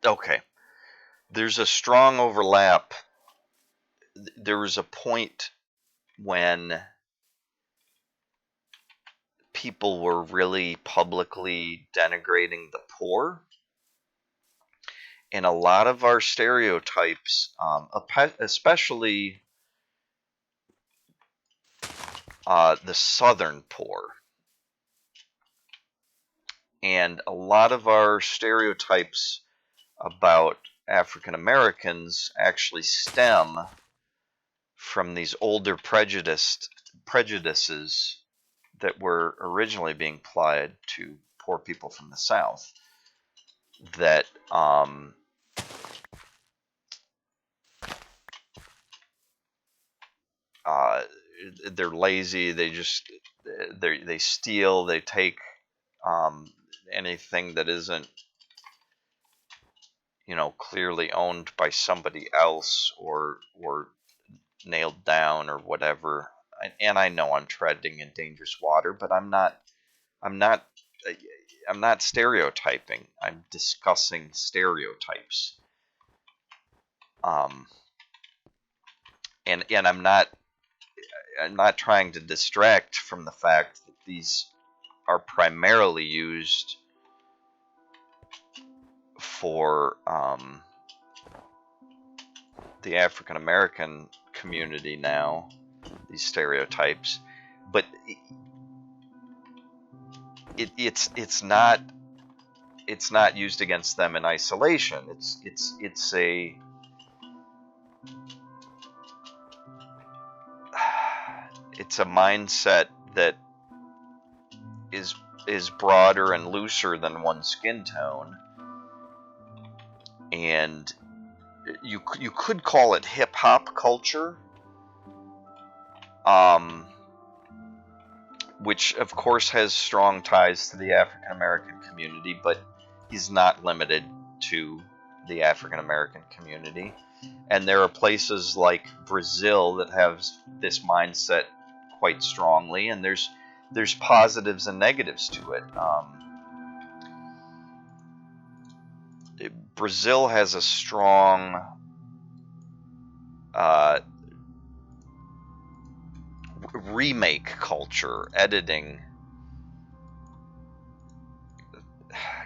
Okay. There's a strong overlap. There was a point when people were really publicly denigrating the poor. And a lot of our stereotypes, especially the southern poor, and a lot of our stereotypes about African Americans actually stem from these older prejudices that were originally being applied to poor people from the South. That uh, they're lazy. They steal. They take anything that isn't, clearly owned by somebody else or nailed down or whatever. And I know I'm treading in dangerous water, but I'm not I'm not stereotyping. I'm discussing stereotypes. Um, and I'm not trying to distract from the fact that these are primarily used for the African American community now, these stereotypes, but it's not used against them in isolation. It's a mindset that is broader and looser than one skin tone, and you could call it hip hop culture, which of course has strong ties to the African American community, but is not limited to the African American community. And there are places like Brazil that have this mindset quite strongly, and there's positives and negatives to it. Brazil has a strong remake culture, editing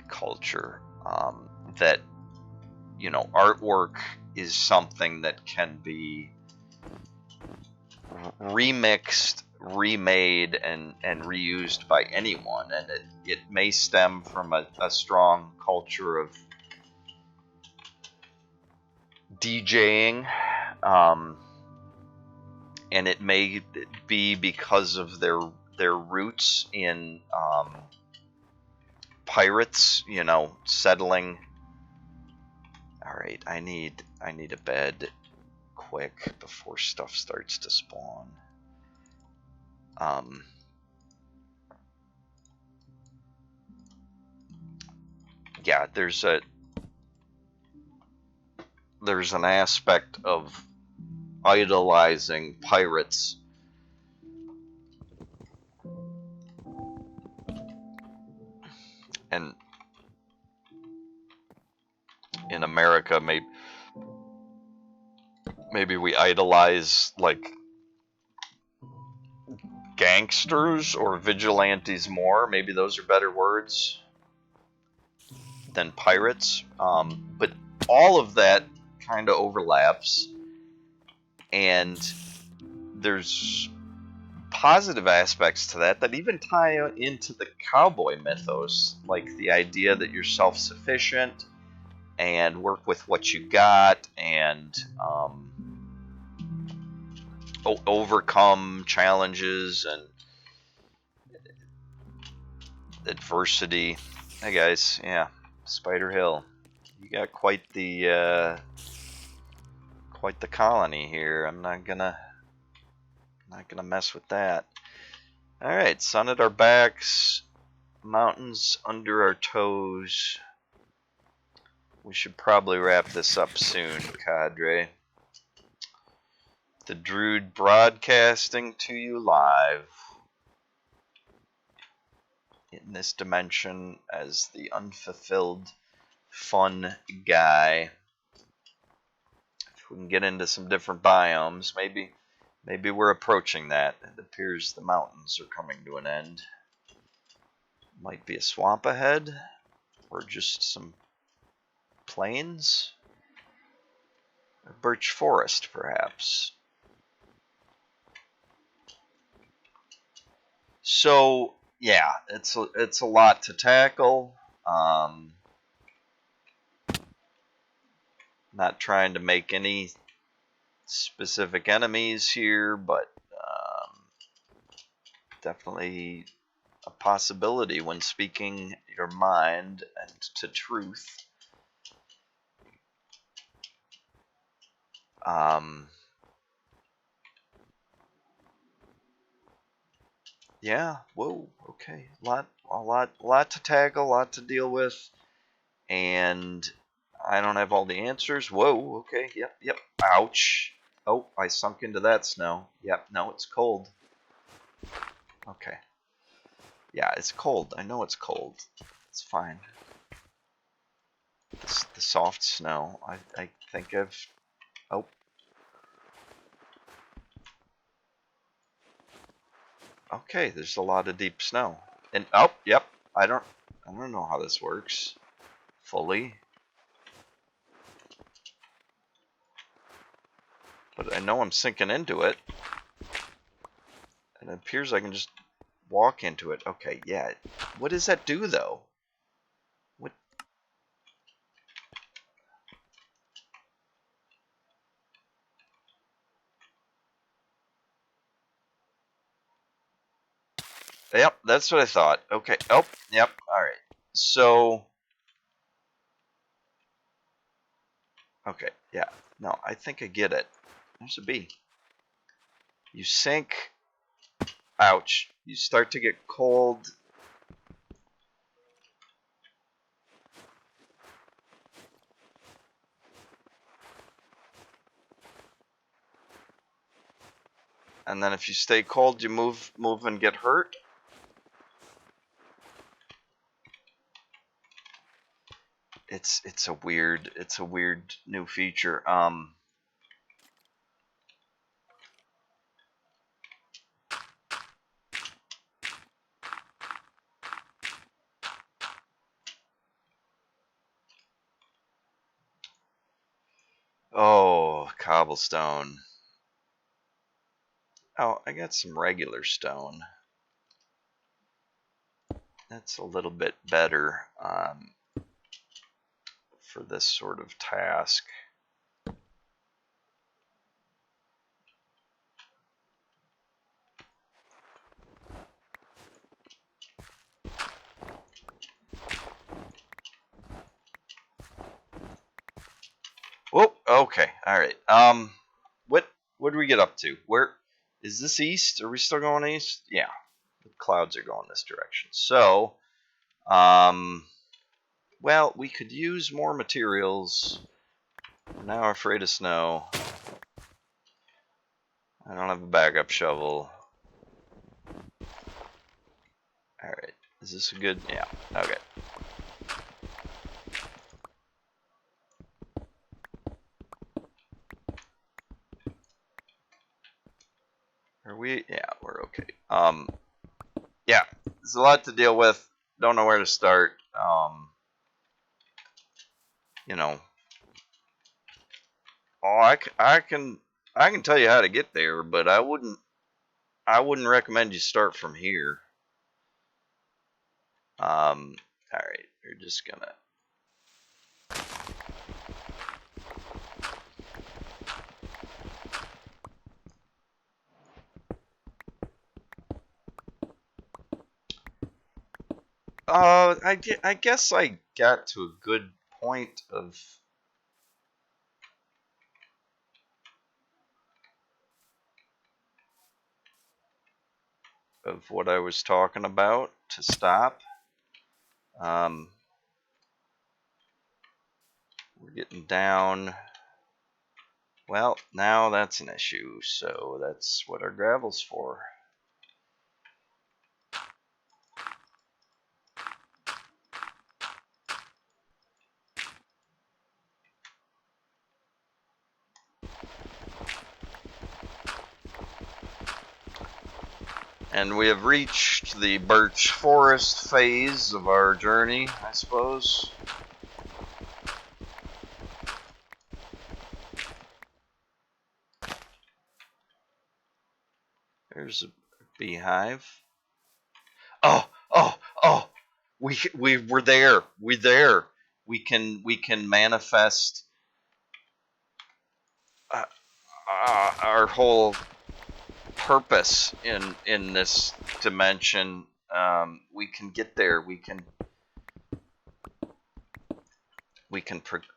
culture, that artwork is something that can be remixed, remade, and reused by anyone, and it may stem from a strong culture of DJing, and it may be because of their roots in pirates, settling. All right, I need a bed quick before stuff starts to spawn. Yeah, there's an aspect of idolizing pirates and in America, maybe we idolize like gangsters or vigilantes more. Maybe those are better words than pirates. But all of that kind of overlaps, and there's positive aspects to that even tie into the cowboy mythos, like the idea that you're self-sufficient and work with what you got, and overcome challenges and adversity. Hey guys, yeah, Spider Hill, you got quite the colony here. I'm not gonna mess with that. All right, sun at our backs, mountains under our toes. We should probably wrap this up soon, cadre. The Druid broadcasting to you live in this dimension as the unfulfilled fun guy. If we can get into some different biomes, maybe we're approaching that. It appears the mountains are coming to an end. Might be a swamp ahead, or just some plains, a birch forest perhaps. So yeah, it's a lot to tackle. Not trying to make any specific enemies here, but definitely a possibility when speaking your mind and to truth. Yeah. Whoa. Okay. A lot to tackle, a lot to deal with, and I don't have all the answers. Whoa. Okay. Yep. Yep. Ouch. Oh, I sunk into that snow. Yep. No, it's cold. Okay. Yeah, it's cold. I know it's cold. It's fine. The soft snow. I think I've. Oh. Okay. There's a lot of deep snow. And oh, yep. I don't know how this works fully, but I know I'm sinking into it, and it appears I can just walk into it. Okay, yeah. What does that do though? What? Yep, that's what I thought. Okay. Oh, yep. All right. So, okay. Yeah. No, I think I get it. There's a B. You sink. Ouch. You start to get cold. And then if you stay cold, you move and get hurt. It's a weird new feature. Oh, cobblestone. Oh, I got some regular stone. That's a little bit better for this sort of task. Oh, okay, all right. What do we get up to? Where is this east? Are we still going east? Yeah, the clouds are going this direction. So, well, we could use more materials. I'm now afraid of snow. I don't have a backup shovel. All right, is this a good? Yeah, okay. Are we? Yeah, we're okay. Yeah, there's a lot to deal with. Don't know where to start. You know, oh, I can tell you how to get there, but I wouldn't recommend you start from here. All right, you're just gonna. I guess I got to a good point of what I was talking about to stop. Um, we're getting down. Well, now that's an issue, so that's what our gravel's for. And we have reached the birch forest phase of our journey, I suppose. There's a beehive. Oh, oh, oh! We were there. We're there. We can manifest uh, our whole purpose in this dimension. We can get there. We can.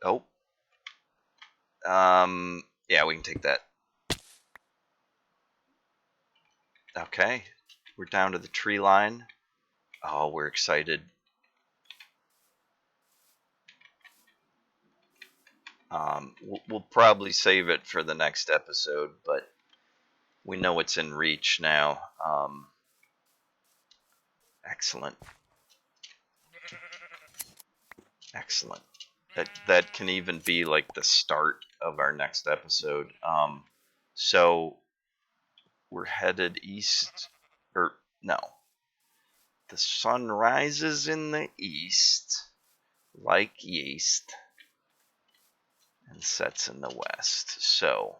Oh. Yeah, we can take that. Okay. We're down to the tree line. Oh, we're excited. We'll probably save it for the next episode, but we know it's in reach now. Excellent. Excellent. That can even be like the start of our next episode. So we're headed east, or no. The sun rises in the east like yeast and sets in the west. So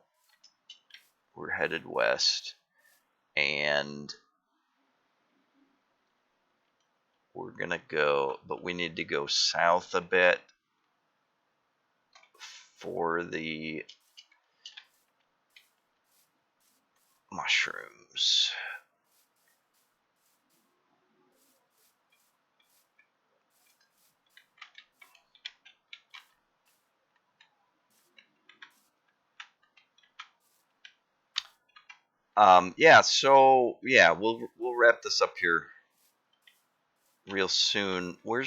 we're headed west, and we're gonna go, but we need to go south a bit for the mushrooms. Yeah, so yeah, we'll wrap this up here real soon. Where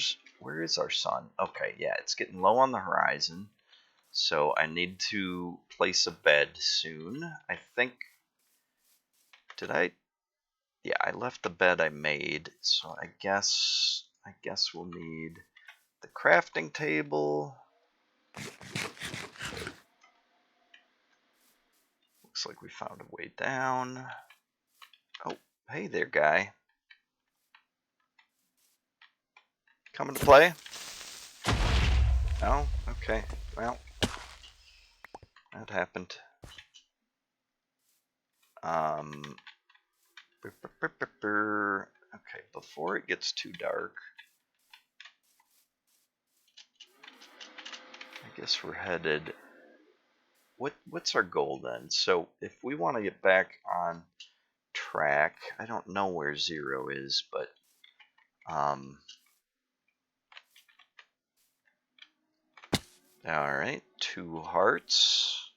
is our sun? Okay, yeah, it's getting low on the horizon. So I need to place a bed soon. I think, yeah, I left the bed I made. So I guess we'll need the crafting table. Looks like we found a way down. Oh, hey there, guy. Coming to play? Oh, okay. Well, that happened. Okay, before it gets too dark, I guess we're headed. What's our goal then? So if we want to get back on track, I don't know where 0 is, but all right, 2 hearts.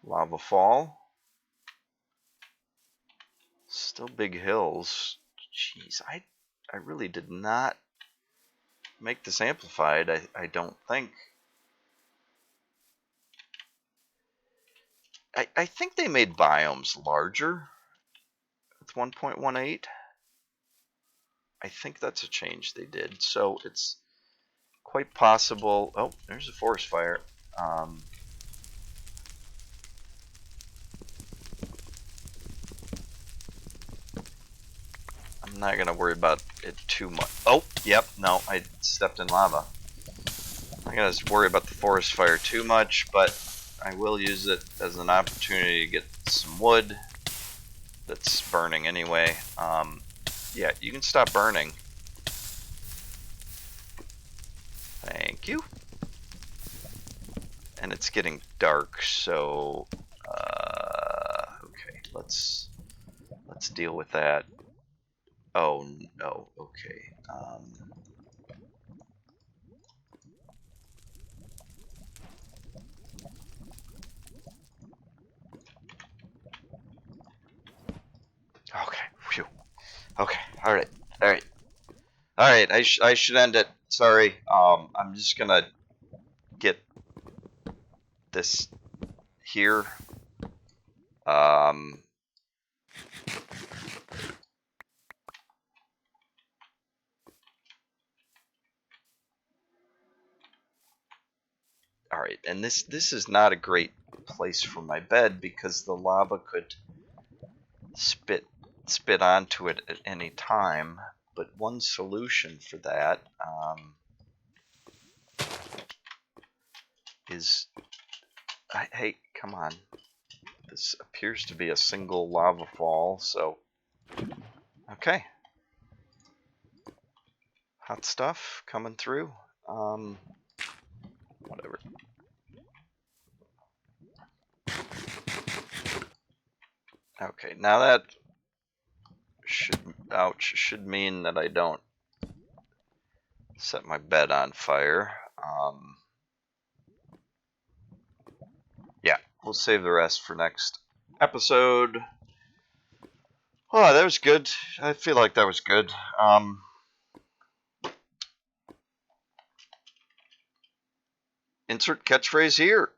Lava fall. Still big hills. Jeez, I really did not make this amplified. I don't think. I think they made biomes larger with 1.18. I think that's a change they did. So it's quite possible. Oh, there's a forest fire. I'm not gonna worry about it too much. Oh, yep, no, I stepped in lava. I'm gonna worry about the forest fire too much, but I will use it as an opportunity to get some wood that's burning anyway. Yeah, you can stop burning. Thank you. And it's getting dark, so okay, let's deal with that. Oh no, okay. Okay, phew. Okay, all right. I should end it. Sorry. I'm just gonna get this here. All right, and this is not a great place for my bed because the lava could spit onto it at any time. But one solution for that is, hey, come on. This appears to be a single lava fall, so okay. Hot stuff coming through. Whatever. Okay, now that should mean that I don't set my bed on fire. Yeah, we'll save the rest for next episode. Oh, that was good. I feel like that was good. Insert catchphrase here.